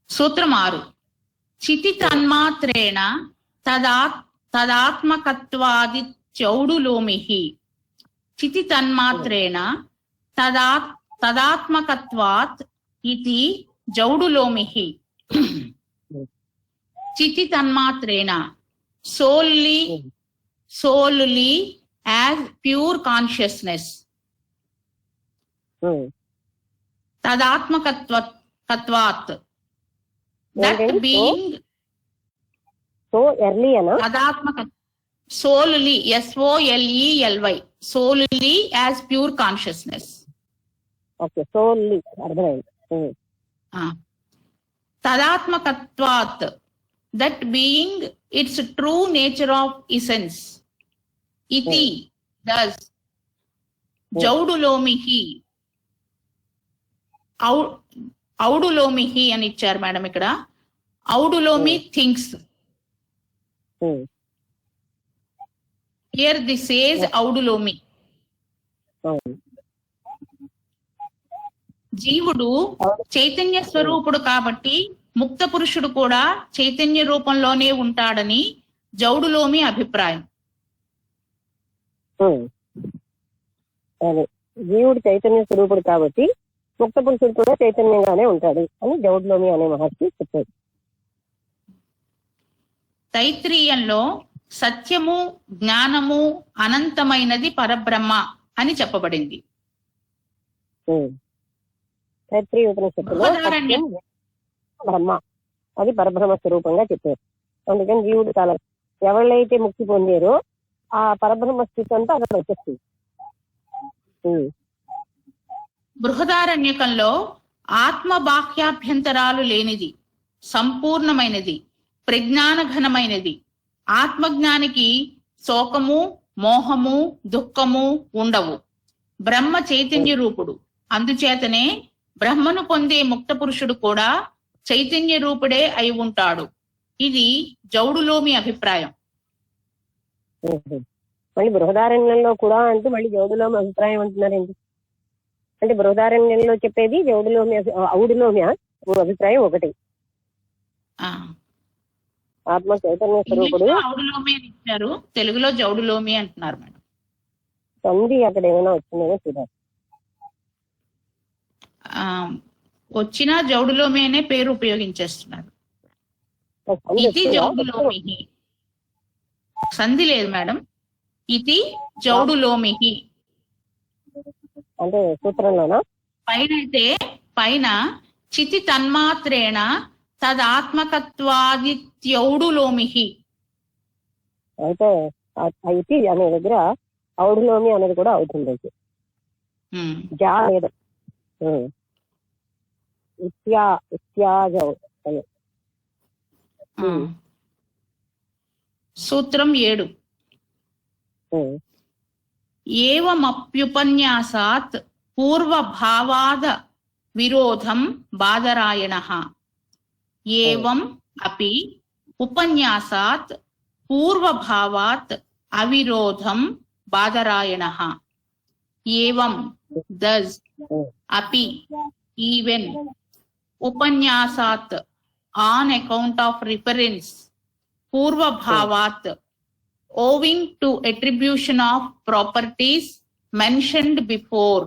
సూత్రం 6. చితి తన్మాత్రేణ తదాత్మకత్వాది చౌడులోమిః. చితి తన్మాత్రేణ తదాత్మకత్వాత్ ఇది జౌడులోమిః. చితి తన్మాత్రేణ solely as pure consciousness. తదాత్మకత్వాత్ that being so early ana తదాత్మక solely solely solely as pure consciousness. okay solely అర్థమైంది. తదాత్మకత్వాత్ that being its true nature of essence. Iti thus జౌడులోమిహి ఔడులోమిహి అని ఇచ్చారు మేడం ఇక్కడ. Audulomi things. Here this says Audulomi. జీవుడు చైతన్య స్వరూపుడు కాబట్టి ముక్త పురుషుడు కూడా చైతన్య రూపంలోనే ఉంటాడని జౌడులోమి అభిప్రాయం. జీవుడు చైతన్య స్వరూపుడు కాబట్టి ముక్త పురుషుడు కూడా చైతన్యంగానే ఉంటాడు అని జౌడులోమి అనే మహర్షి చెప్పాడు. తైత్రీయంలో సత్యము, జ్ఞానము అనంతమైనది పరబ్రహ్మ అని చెప్పబడింది. తైత్రీయ ఉపనిషత్తులో బ్రహ్మ అది పరబ్రహ్మ స్వరూపంగా చెప్పారు. అందుకని జీవుడు చాలా ఎవరైతే ముక్తి పొందారో ఆ పరబ్రహ్మ స్థితి అంతా అక్కడ వచ్చేస్తుంది. బృహదారణ్యకంలో ఆత్మ బాహ్యాభ్యంతరాలు లేనిది, సంపూర్ణమైనది, ప్రజ్ఞాన ఘనమైనది. ఆత్మజ్ఞానికి శోకము, మోహము, దుఃఖము ఉండవు. బ్రహ్మ చైతన్య రూపుడు. అందుచేతనే బ్రహ్మను పొందే ముక్త పురుషుడు కూడా చైతన్య రూపుడే అయి ఉంటాడు. ఇది జౌడులో మీ అభిప్రాయం. మళ్ళీ బృహదారణ్యంలో కూడా అంటూ మళ్ళీ జౌడులో అభిప్రాయం అంటున్నారేంటి? అంటే బృహదారణ్యంలో చెప్పేది జౌడులోమి ఔడులోమి అభిప్రాయం ఒకటి. ఆత్మ చైతన్య స్వరూపుడు ఔడులోమి అని ఇచ్చారు, తెలుగులో జౌడులోమి అంటున్నారు మేడం. సంధి అక్కడ ఏమైనా వచ్చిందేమో చూడాలి. వచ్చిన జౌడులోమి అనే పేరు ఉపయోగించేస్తున్నారు. ఇది జౌడులోమి, సంధి లేదు మేడం. ఇది జౌడులోమి అంటే సూత్రంలోనా? పైన చితి తన్మాత్రేణ తదాత్మకత్వాదిత్యౌడులోమి. అయితే ఇది అనే దగ్గర ఔడులోమి అనేది కూడా అవుతుంది. జా లేదు. సూత్రం 7. ఏవమప్యుపన్యాసాత్ పూర్వభావాద విరోధం బాదరాయణః. ఏవం అపి ఉపన్యాసాత్ పూర్వభావాత్ అవిరోధం బాదరాయణః. ఏవం దస్, అపి ఈవెన్, ఉపన్యాసాత్ ఆన్ అకౌంట్ ఆఫ్ రిఫరెన్స్, పూర్వభావాత్ owing to attribution of properties mentioned before,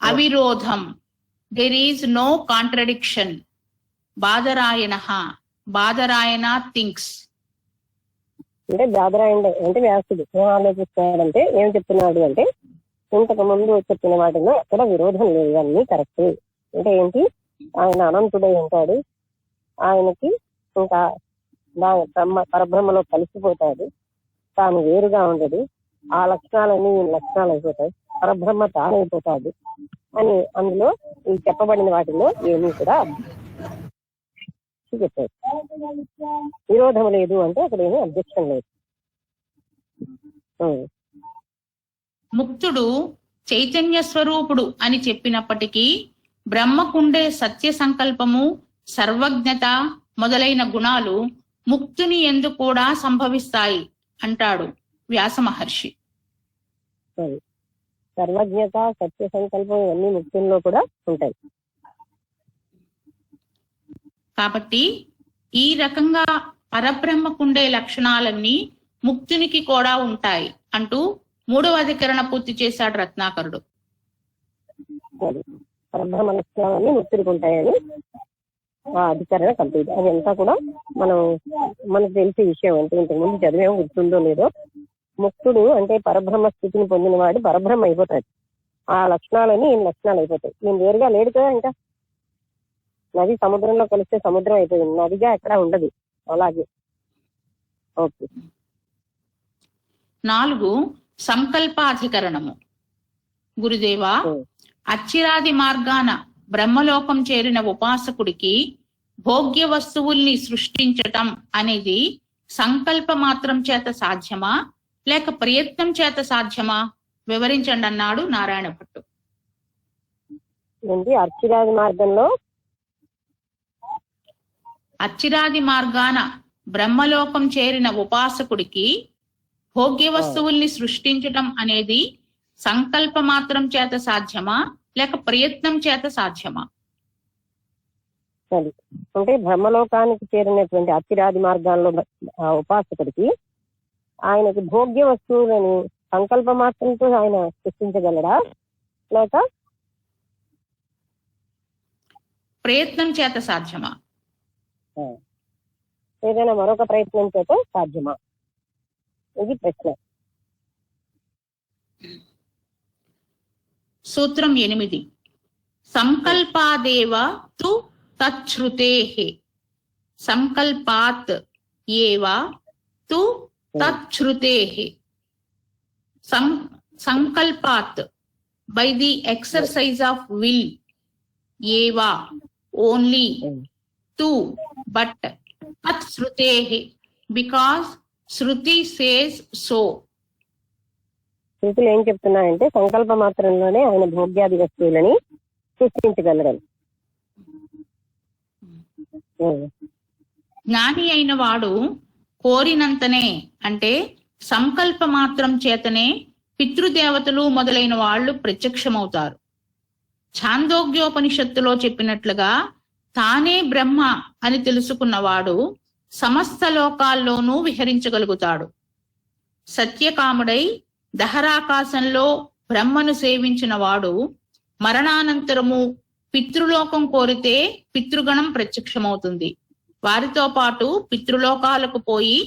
avirodham, there is no contradiction, badarayana thinks. అంటే బాదరాయణ అంటే వ్యాసుడు ఏం ఆలోచిస్తున్నాడంటే, ఏం చెప్తున్నాడు అంటే, ఇంతకు ముందు చెప్పిన వాటిలో ఎక్కడ విరోధం లేదు, అన్నీ కరెక్ట్. అంటే ఏంటి, ఆయన అనంతుడై ఉంటాడు, ఆయనకి ఇంకా పరబ్రహ్మలో కలిసిపోతాడు, తాను వేరుగా ఉండదు, ఆ లక్షణాలన్నీ లక్షణాలు అయిపోతాయి, పరబ్రహ్మ తానైపోతాడు అని అందులో ఈ చెప్పబడిన వాటిలో ఏమీ కూడా చెప్పారు. విరోధం లేదు అంటే అక్కడ ఏమీ అబ్జెక్షన్ లేదు. ముక్తుడు చైతన్య స్వరూపుడు అని చెప్పినప్పటికీ బ్రహ్మకుండే సత్య సంకల్పము, సర్వజ్ఞత మొదలైన గుణాలు ముక్తుని యందు కూడా సంభవిస్తాయి అంటాడు వ్యాస మహర్షి. సర్వజ్ఞత, సత్య సంకల్పం ఇవన్నీ ముక్తుల్లో కూడా ఉంటాయి. కాబట్టి ఈ రకంగా పరబ్రహ్మకుండే లక్షణాలన్నీ ముక్తునికి కూడా ఉంటాయి అంటూ 3వ అధికరణ పూర్తి చేశాడు రత్నాకరుడు. పరబ్రహ్మ లక్షణాలన్నీ ముక్తుడికి ఉంటాయని ఆ అధికరణ కంప్లీట్. అదంతా కూడా మనకు తెలిసే విషయం. అంటే ఇంతకు ముందు చదివేమో గుర్తుందో లేదో, ముక్తుడు అంటే పరబ్రహ్మ స్థితిని పొందినవాడు పరబ్రహ్మ అయిపోతాడు. ఆ లక్షణాలని ఈయన లక్షణాలు అయిపోతాయి. ఈయన వేరుగా లేడు కదా. ఇంకా నది సముద్రంలో కలిస్తే సముద్రం అయిపోయింది, నదిగా ఎక్కడా ఉండదు. అలాగే ఓకే. 4 సంకల్పాధికరణము. గురుదేవా, అచ్చిరాది మార్గాన బ్రహ్మలోకం చేరిన ఉపాసకుడికి భోగ్య వస్తువుల్ని సృష్టించటం అనేది సంకల్ప మాత్రం చేత సాధ్యమా లేక ప్రయత్నం చేత సాధ్యమా వివరించండి అన్నాడు నారాయణ భట్టు. అచ్చిరాది మార్గాన బ్రహ్మలోకం చేరిన ఉపాసకుడికి భోగ్య వస్తువుల్ని సృష్టించటం అనేది సంకల్ప మాత్రం చేత సాధ్యమా లేక ప్రయత్నం చేత సాధ్యమా? అంటే బ్రహ్మలోకానికి చేరినటువంటి అచ్చిరాది మార్గాల్లో ఉపాసకుడికి ఆయనకి భోగ్య వస్తువులని సంకల్ప మాత్రంతో ఆయన సృష్టించగలడా లేక ప్రయత్నం చేత సాధ్యమా? ఏదైనా మరొక ప్రయత్నం చేత సాధ్యమా? ఇది ప్రశ్న. సూత్రం 8. సంకల్పాదేవ తు తచ్ఛృతేః. సంకల్పాత్ ఏవ తు తచ్ఛృతేః. సంకల్పాత్ by the exercise of will, eva only, tu but tachruteh because shruti says so. శృతులు ఏం చెప్తున్నాయంటే సంకల్ప మాత్రంలోనే ఆయన భోగ్యాది వస్తువులని సృష్టించగలరు. జ్ఞాని అయిన వాడు కోరినంతనే అంటే సంకల్ప మాత్రం చేతనే పితృదేవతలు మొదలైన వాళ్ళు ప్రత్యక్షమవుతారు. ఛాందోగ్యోపనిషత్తులో చెప్పినట్లుగా తానే బ్రహ్మ అని తెలుసుకున్నవాడు సమస్త లోకాల్లోనూ విహరించగలుగుతాడు. సత్యకాముడై దహరాకాశంలో బ్రహ్మను సేవించిన వాడు మరణానంతరము పితృలోకం కోరితే పితృగణం ప్రత్యక్షమవుతుంది. వారితో పాటు పితృలోకాలకు పోయి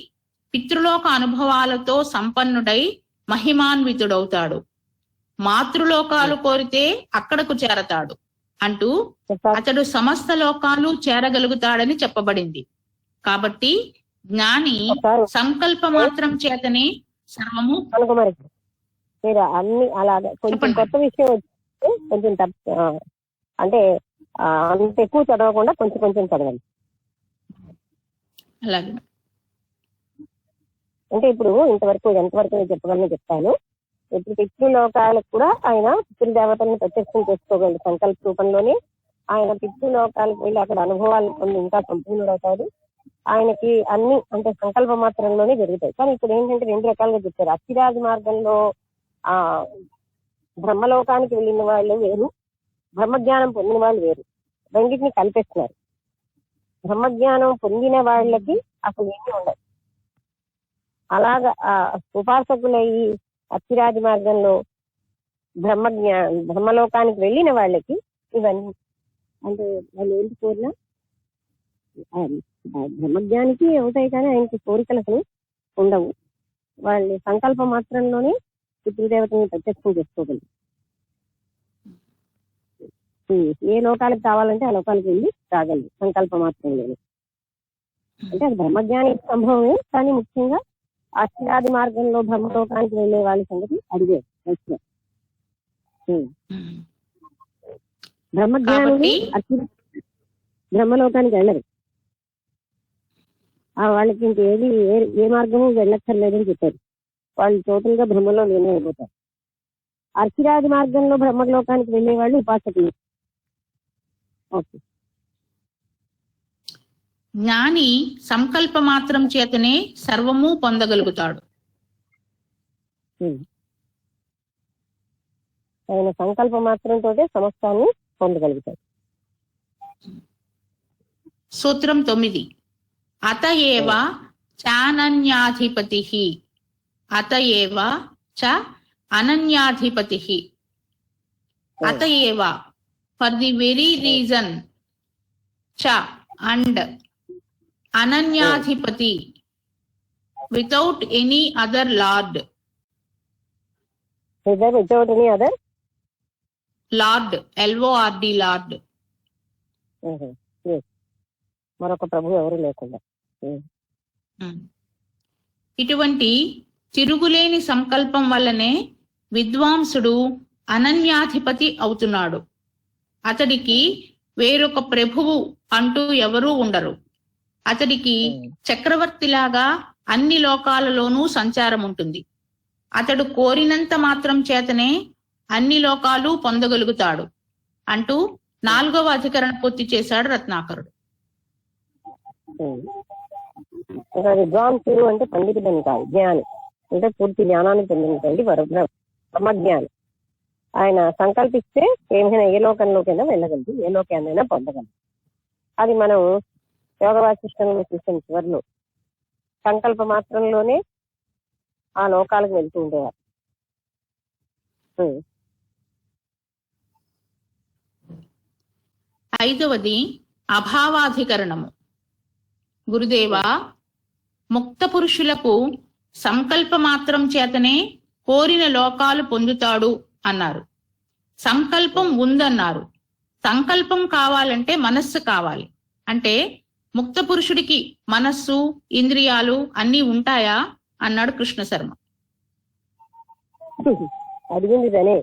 పితృలోక అనుభవాలతో సంపన్నుడై మహిమాన్వితుడవుతాడు. మాతృలోకాలు కోరితే అక్కడకు చేరతాడు అంటూ అతడు సమస్త లోకాలు చేరగలుగుతాడని చెప్పబడింది. కాబట్టి జ్ఞాని సంకల్ప మాత్రం చేతనే సర్వము. అనుకుమారి మీరు అన్ని అలాగే కొంచెం కొత్త విషయం వచ్చి కొంచెం అంటే అంత ఎక్కువ చదవకుండా కొంచెం కొంచెం చదవండి. అలాగే అంటే ఇప్పుడు ఎంతవరకు నేను చెప్పగలను చెప్తాను. ఇప్పుడు పితృలోకాలకు కూడా ఆయన పితృదేవతలను ప్రత్యక్షం చేసుకోగలడు. సంకల్ప రూపంలోనే ఆయన పితృలోకాలకు వెళ్ళి అక్కడ అనుభవాలు పొంది ఇంకా సంపూర్ణుడవుతాడు. ఆయనకి అన్ని అంటే సంకల్ప మాత్రంలోనే జరుగుతాయి. కానీ ఇప్పుడు ఏంటంటే రెండు రకాలుగా చెప్తారు. అచ్చిరాజ మార్గంలో ఆ బ్రహ్మలోకానికి వెళ్ళిన వాళ్ళు వేరు, బ్రహ్మజ్ఞానం పొందిన వాళ్ళు వేరు. రెండింటిని కల్పిస్తున్నారు. బ్రహ్మజ్ఞానం పొందిన వాళ్ళకి అసలు ఏమీ ఉండదు. అలాగా ఉపాసకులయ్యి అచ్చిరాజ మార్గంలో బ్రహ్మలోకానికి వెళ్ళిన వాళ్ళకి ఇవన్నీ అంటే వాళ్ళు ఏంటి కోరినా బ్రహ్మజ్ఞానికి అవుతాయి, కానీ ఆయనకి కోరికలు అసలు ఉండవు. వాళ్ళ సంకల్ప మాత్రంలోనే పితృదేవతని ప్రత్యక్షం చేసుకోగలరు. ఏ లోకాలకు కావాలంటే ఆ లోకాలకు వెళ్ళి రాగలరు సంకల్ప మాత్రంలోనే. అంటే అది బ్రహ్మజ్ఞానికి సంభవమే, కానీ ముఖ్యంగా అచ్చిరాది మార్గంలో బ్రహ్మలోకానికి వెళ్ళే వాళ్ళ సంగతి అడిగే బ్రహ్మజ్ఞాని బ్రహ్మలోకానికి వెళ్ళరు. వాళ్ళకి ఇంకేది ఏ మార్గము వెళ్ళక్కర్లేదని చెప్పారు. వాళ్ళు టోటల్ గా బ్రహ్మలో అయిపోతారు. అర్చిరాది మార్గంలో బ్రహ్మలోకానికి వెళ్ళే వాళ్ళు ఉపాసకులు. ఓకే. జ్ఞాని సంకల్ప మాత్రం చేతనే సర్వము పొందగలుగుతాడు. ఆయన సంకల్ప మాత్రంతో సమస్తాన్ని పొందగలుగుతాడు. సూత్రం 9. అతయేవ చానన్యాధిపతి. అతయేవ చ అనన్యాధిపతి. అతయేవ ఫర్ ది వెరీ రీజన్ చ అండ్ అనన్యాధిపతి without any other lord. Without any other lord, LORD lord. మరొక ప్రభు ఎవరు లేకుండా. ఇటువంటి తిరుగులేని సంకల్పం వల్లనే విద్వాంసుడు అనన్యాధిపతి అవుతున్నాడు. అతడికి వేరొక ప్రభువు అంటూ ఎవరూ ఉండరు. అతడికి చక్రవర్తిలాగా అన్ని లోకాలలోనూ సంచారం ఉంటుంది. అతడు కోరినంత మాత్రం చేతనే అన్ని లోకాలు పొందగలుగుతాడు అంటూ 4వ అధికరణ పూర్తి చేశాడు రత్నాకరుడు. విద్వాంసుడు అంటే పండితుడని కాదు, జ్ఞాని అంటే పూర్తి జ్ఞానాన్ని పొందినటువంటి బ్రహ్మజ్ఞాని. ఆయన సంకల్పిస్తే ఏమైనా ఏ లోకంలోకైనా వెళ్ళగలదు, ఏ లోకాన్నైనా పొందగలదు. అది మనం యోగ వాసిష్టంలో చూసిన చివరిలో సంకల్ప మాత్రంలోనే ఆ లోకాలకు వెళ్తూ ఉండేవారు. 5వది అభావాధికరణము. గురుదేవా, ముక్త పురుషులకు సంకల్ప మాత్రం చేతనే కోరిన లోకాలు పొందుతాడు అన్నారు. సంకల్పం ఉందన్నారు. సంకల్పం కావాలంటే మనస్సు కావాలి. అంటే ముక్త పురుషుడికి మనస్సు, ఇంద్రియాలు అన్ని ఉంటాయా అన్నాడు కృష్ణ శర్మ. అడిగింది తనే.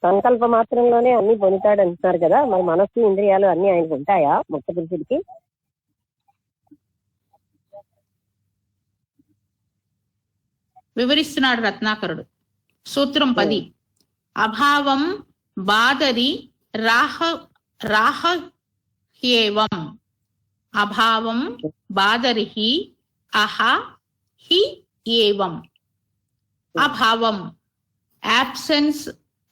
సంకల్ప మాత్రంలోనే అన్ని పొందుతాడు అంటున్నారు కదా, మరి మనస్సు, ఇంద్రియాలు అన్ని ఆయనకు ఉంటాయా ముక్త పురుషుడికి? వివరిస్తున్నాడు రత్నాకరుడు. సూత్రం 10. అభావం బాదరి రాహ్యేవం అభావం బాదరిహి అహ హి ఏవం. అభావం absence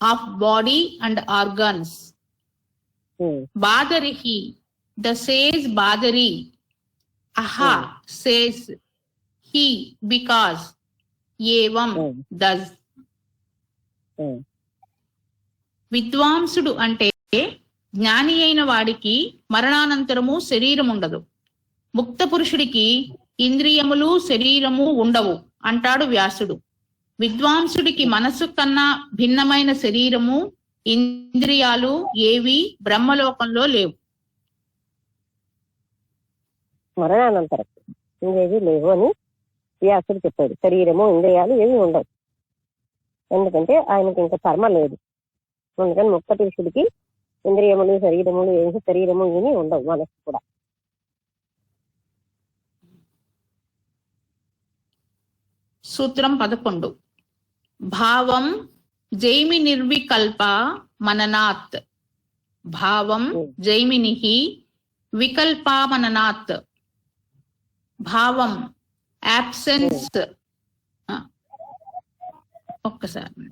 of body and organs. Badarihi, the says Badari. Aha says he, because. Evam, thus. విద్వాంసుడు అంటే జ్ఞాని అయిన వాడికి మరణానంతరము శరీరం ఉండదు, ముక్త పురుషుడికి ఇంద్రియములు శరీరము ఉండవు అంటాడు వ్యాసుడు. విద్వాంసుడికి మనస్సు కన్నా భిన్నమైన శరీరము ఇంద్రియాలు ఏవి బ్రహ్మలోకంలో లేవు. మరణానంతరం ఇంకేవి లేవు అని వ్యాసుడు చెప్పాడు. శరీరము ఇంద్రియాలు ఏవి ఉండవు, ఎందుకంటే ఆయనకి ఇంకా కర్మ లేదు. అందుకని ముక్త పురుషుడికి ఇంద్రియములు శరీరములు ఏమి శరీరము ఏమి ఉండవు, మనసు కూడా. సూత్రం 11. భావం జైమి నిర్వికల్ప మననాత్. భావం జైమినిహి వికల్ప మననాత్. భావం absence. ఒక్కసారి.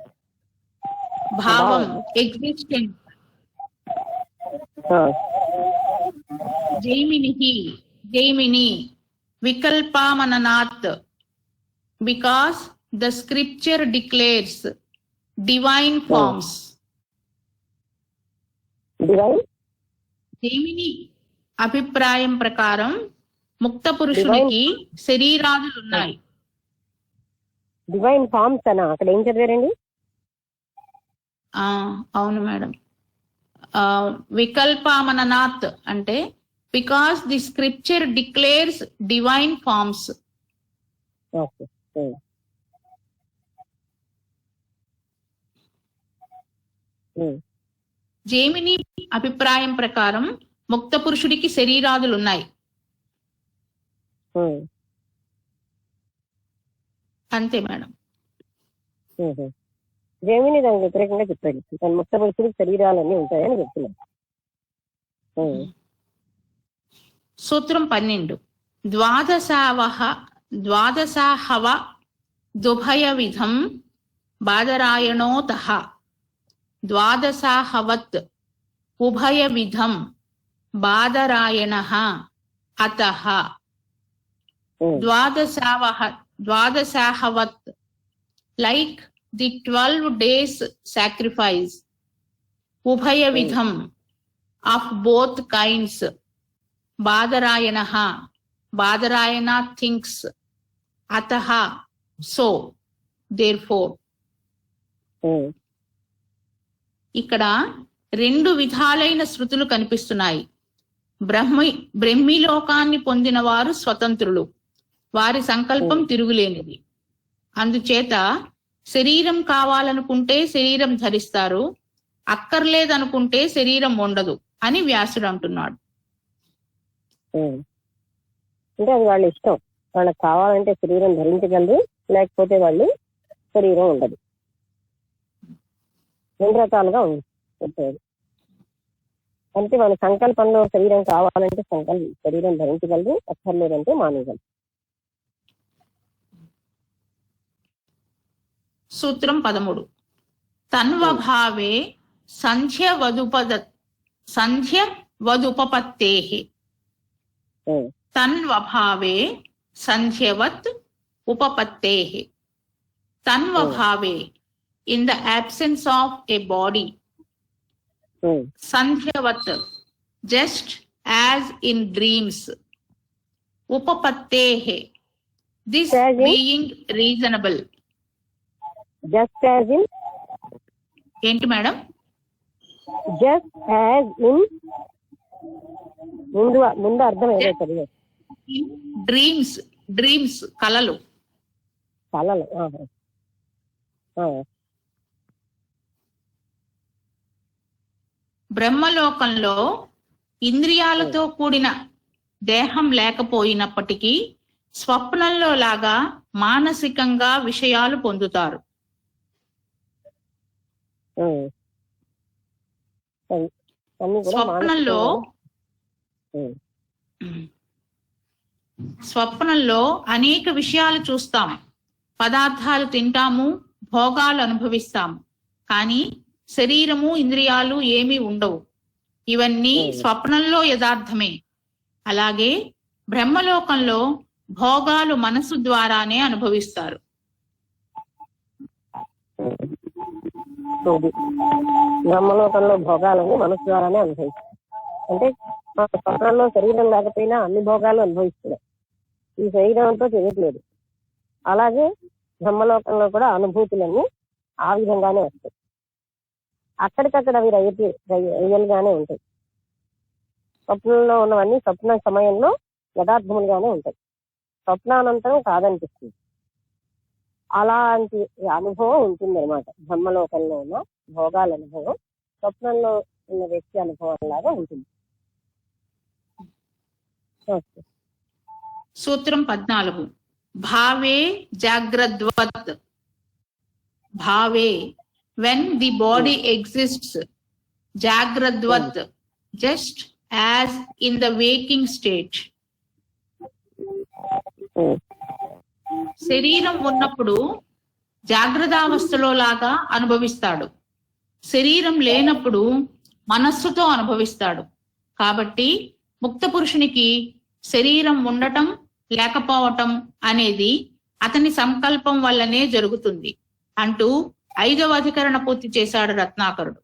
భావం ఎగ్జిస్టెన్స్. జైమిని వికల్ప మననాత్. Because the scripture declares divine forms. Jaimini అభిప్రాయం ప్రకారం ముక్త పురుషుడికి శరీరాదులు ఉన్నాయి. డివైన్ ఫార్మ్స్ అన్న అక్కడ ఏం చదివారండి? అవును మేడం. వికల్పమననాత్ అంటే because the scripture declares divine forms. Jaimini అభిప్రాయం ప్రకారం ముక్త పురుషుడికి శరీరాదులు ఉన్నాయి. అంతే మేడం. జైమిని దానికి వ్యతిరేకంగా చెప్పాడు. ముక్త పురుషుడికి శరీరాలన్నీ ఉంటాయని చెప్తున్నాడు. సూత్రం 12. ద్వాదశాహవ దుభయ విధం బాదరాయణోతః. ద్వాదశాహవత్ ఉభయ విధం బాదరాయణః అతః. ద్వాదశాహవత్ like the 12 days sacrifice. Ubhaya vidham of both kinds. Badarayana thinks. Ataha, so, therefore. ఇక్కడ 2 విధాలైన శృతులు కనిపిస్తున్నాయి. బ్రహ్మిలోకాన్ని పొందిన వారు స్వతంత్రులు, వారి సంకల్పం తిరుగులేనిది. అందుచేత శరీరం కావాలనుకుంటే శరీరం ధరిస్తారు, అక్కర్లేదనుకుంటే శరీరం ఉండదు అని వ్యాసుడు అంటున్నాడు. అంటే అది వాళ్ళ ఇష్టం. వాళ్ళకి కావాలంటే శరీరం ధరించగలరు, లేకపోతే వాళ్ళు శరీరం ఉండదు. 2 రకాలుగా ఉంటుంది. అంటే వాళ్ళ సంకల్పంలో శరీరం కావాలంటే శరీరం ధరించగలరు, అక్కర్లేదంటే మానేయగలరు. సూత్రం 13. తన్వభావే సంధ్యవదుపపత్తేః. తన్వభావే సంధ్యవత్ ఉపపత్తేః. తన్వభావే in the absence of a body. Sandhyavat, just as in dreams. Upapattehe, this being reasonable. Just as in? ఏంటి మేడం? Just as in ముందు అర్థం ఏదో తెలియదు. డ్రీమ్స్ కలలు. బ్రహ్మలోకంలో ఇంద్రియాలతో కూడిన దేహం లేకపోయినప్పటికీ స్వప్నంలో లాగా మానసికంగా విషయాలు పొందుతారు. స్వప్నంలో అనేక విషయాలు చూస్తాం, పదార్థాలు తింటాము, భోగాలు అనుభవిస్తాము. కానీ శరీరము, ఇంద్రియాలు ఏమీ ఉండవు. ఇవన్నీ స్వప్నంలో యథార్థమే. అలాగే బ్రహ్మలోకంలో భోగాలు మనసు ద్వారానే అనుభవిస్తారు. బ్రహ్మలోకంలో భోగాలని మనసు ద్వారానే అనుభవిస్తారు. అంటే మన స్వప్నంలో శరీరం లేకపోయినా అన్ని భోగాలు అనుభవిస్తున్నాయి, ఈ శరీరంతో చేయట్లేదు. అలాగే బ్రహ్మలోకంలో కూడా అనుభూతులన్నీ ఆ విధంగానే వస్తాయి. అక్కడికక్కడ అవి రియల్ గానే ఉంటాయి. స్వప్నంలో ఉన్నవన్నీ స్వప్న సమయంలో యథార్థములుగానే ఉంటాయి, స్వప్నానంతరం కాదనిపిస్తుంది. అలాంటి అనుభవం ఉంటుంది అనమాట. బ్రహ్మలోకంలో ఉన్న భోగాల అనుభవం స్వప్నంలో ఉన్న వ్యక్తి అనుభవం లాగా ఉంటుంది. సూత్రం 14. Bhave జాగ్రద్వత్. Bhave, when the body exists, jagradvat, just as in the waking state. శరీరం ఉన్నప్పుడు జాగ్రత్తావస్థలో లాగా అనుభవిస్తాడు, శరీరం లేనప్పుడు మనస్సుతో అనుభవిస్తాడు. కాబట్టి ముక్త పురుషునికి శరీరం ఉండటం లేకపోవటం అనేది అతని సంకల్పం వల్లనే జరుగుతుంది అంటూ 5వ అధికరణ పూర్తి చేశాడు రత్నాకరుడు.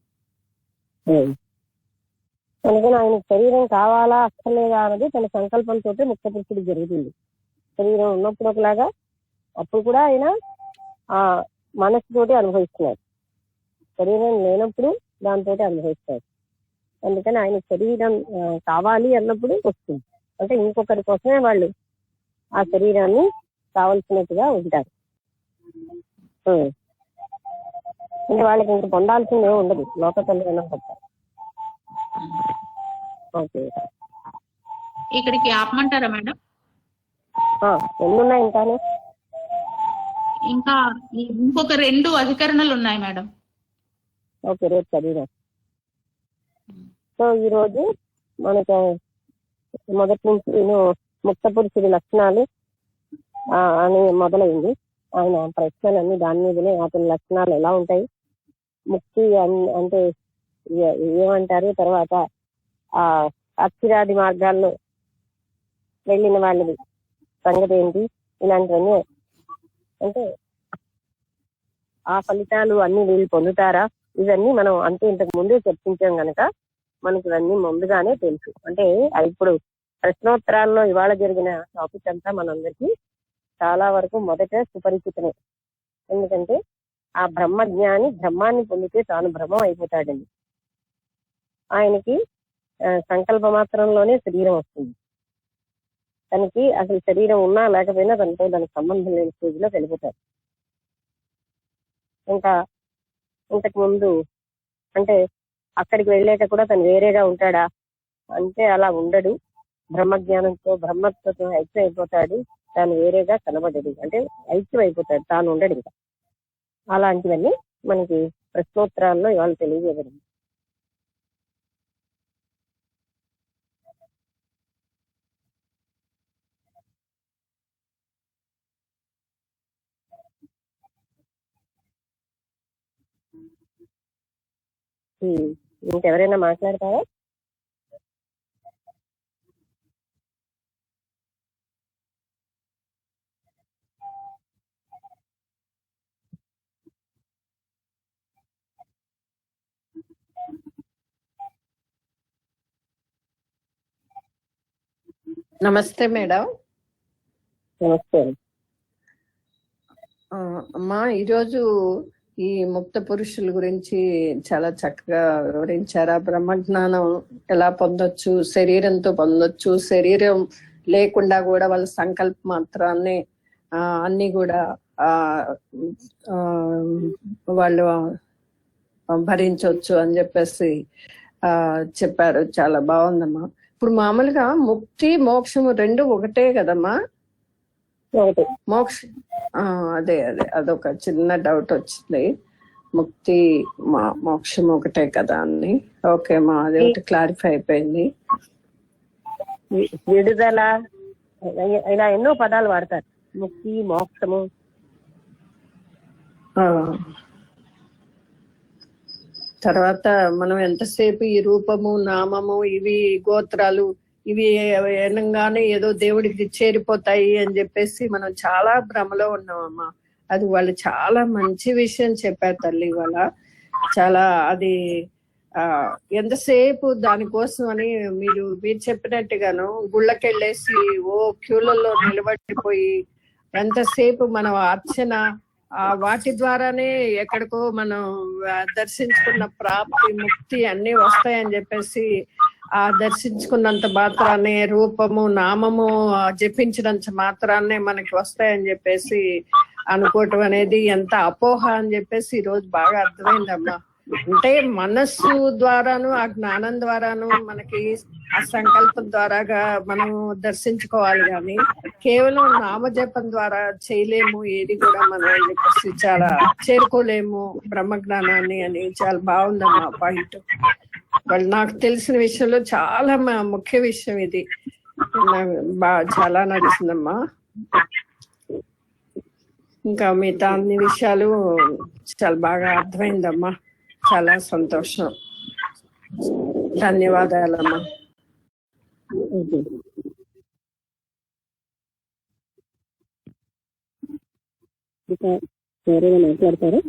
అందుకని ఆయన శరీరం కావాలా అక్కర్లేదా అన్నది తన సంకల్పంతో ముక్త పురుషుడికి జరుగుతుంది. శరీరం ఉన్నప్పుడు ఒకలాగా, అప్పుడు కూడా ఆయన ఆ మనస్సుతోటి అనుభవిస్తున్నారు. శరీరం లేనప్పుడు దాంతో అనుభవిస్తారు. అందుకని ఆయన శరీరం కావాలి అన్నప్పుడు వస్తుంది. అంటే ఇంకొకరి కోసమే వాళ్ళు ఆ శరీరాన్ని కావలసినట్టుగా ఉంటారు. అంటే వాళ్ళకి ఇంక పొందాల్సింది ఏమి ఉండదు, లోక కళ్యాణం తప్ప. ఓకే, ఇక్కడికి ఆపమంటారా మేడం? ఎన్నున్నాయి ఇంకానే? ఇంకా ఇంకొక 2 అధికరణలు ఉన్నాయి మేడం. ఓకే, రేపు చదివినా. సో ఈరోజు మనకు మొదటి నుంచి నేను ముక్త పురుషుడి లక్షణాలు అని మొదలైంది. ఆయన ప్రశ్నలన్నీ దాని మీదనే, అతని లక్షణాలు ఎలా ఉంటాయి, ముక్తి అంటే ఏమంటారు, తర్వాత ఆ అక్షరాది మార్గాల్లో వెళ్ళిన వాళ్ళది సంగతి ఏంటి, ఇలాంటివన్నీ. అంటే ఆ ఫలితాలు అన్ని వీళ్ళు పొందుతారా, ఇవన్నీ మనం అంతే ఇంతకు ముందే చర్చించాం గనక మనకి ఇవన్నీ ముందుగానే తెలుసు. అంటే ఇప్పుడు ప్రశ్నోత్తరాల్లో ఇవాళ జరిగిన టాపిక్ అంతా మనందరికీ చాలా వరకు మొదట సుపరిచితమే. ఎందుకంటే ఆ బ్రహ్మజ్ఞాని బ్రహ్మాన్ని పొందితే తాను బ్రహ్మం అయిపోతాడండి. ఆయనకి సంకల్ప మాత్రంలోనే శరీరం వస్తుంది. తనకి అసలు శరీరం ఉన్నా లేకపోయినా తనతో దానికి సంబంధం లేని స్టేజ్లో వెళ్ళిపోతాడు. ఇంకా ఇంతకు ముందు అంటే అక్కడికి వెళ్ళాక కూడా తను వేరేగా ఉంటాడా అంటే అలా ఉండడు. బ్రహ్మజ్ఞానంతో బ్రహ్మత్వంతో ఐక్యం అయిపోతాడు. తాను వేరేగా కనబడదు, అంటే ఐక్యం అయిపోతాడు, తాను ఉండడు ఇంకా. అలాంటివన్నీ మనకి ప్రశ్నోత్తరాల్లో ఇవాళ తెలియజేయబడింది. ఇంకెవరైనా మాట్లాడతారా? నమస్తే మేడం. నమస్తే అమ్మా, ఈరోజు ఈ ముక్త పురుషుల గురించి చాలా చక్కగా వివరించారా. బ్రహ్మజ్ఞానం ఎలా పొందొచ్చు, శరీరంతో పొందొచ్చు, శరీరం లేకుండా కూడా వాళ్ళ సంకల్ప మాత్రాన్ని అన్ని కూడా వాళ్ళు భరించవచ్చు అని చెప్పేసి చెప్పారు. చాలా బాగుందమ్మా. ఇప్పుడు మామూలుగా ముక్తి మోక్షము 2 ఒకటే కదమ్మా? మోక్ష అదే అదొక చిన్న డౌట్ వచ్చింది. ముక్తి మోక్షం ఒకటే కదా అని. ఓకే మా, అది ఒకటి క్లారిఫై అయిపోయింది. విడుదల ఇలా ఎన్నో పదాలు వాడతారు, ముక్తి, మోక్షము. ఆ, తర్వాత మనం ఎంతసేపు ఈ రూపము, నామము, ఇవి గోత్రాలు, ఇవి వినంగానే ఏదో దేవుడికి చేరిపోతాయి అని చెప్పేసి మనం చాలా భ్రమలో ఉన్నామమ్మా. అది వాళ్ళు చాలా మంచి విషయం చెప్పారు తల్లి. వాళ్ళ చాలా అది ఎంతసేపు దానికోసం అని మీరు చెప్పినట్టుగాను గుళ్ళకెళ్ళేసి ఓ క్యూలలో నిలబడిపోయి ఎంతసేపు మనం అర్చన వాటి ద్వారానే ఎక్కడికో మనం దర్శించుకున్న ప్రాప్తి, ముక్తి అన్ని వస్తాయని చెప్పేసి దర్శించుకున్నంత మాత్రాన్ని, రూపము, నామము జపించినంత మాత్రాన్నే మనకి వస్తాయని చెప్పేసి అనుకోవటం అనేది ఎంత అపోహ అని చెప్పేసి ఈ రోజు బాగా అర్థమైందమ్మా. అంటే మనస్సు ద్వారాను, ఆ జ్ఞానం ద్వారాను, మనకి ఆ సంకల్పం ద్వారాగా మనం దర్శించుకోవాలి, కానీ కేవలం నామజపం ద్వారా చేయలేము ఏది కూడా మనం అని చెప్పేసి చాలా చేరుకోలేము బ్రహ్మజ్ఞానాన్ని అని. చాలా బాగుందమ్మా పాయింట్. వాళ్ళు నాకు తెలిసిన విషయంలో చాలా ముఖ్య విషయం ఇది. చాలా నచ్చిందమ్మా. ఇంకా మిగతా అన్ని విషయాలు చాలా బాగా అర్థమైందమ్మా. చాలా సంతోషం. ధన్యవాదాలమ్మా. మాట్లాడతారు.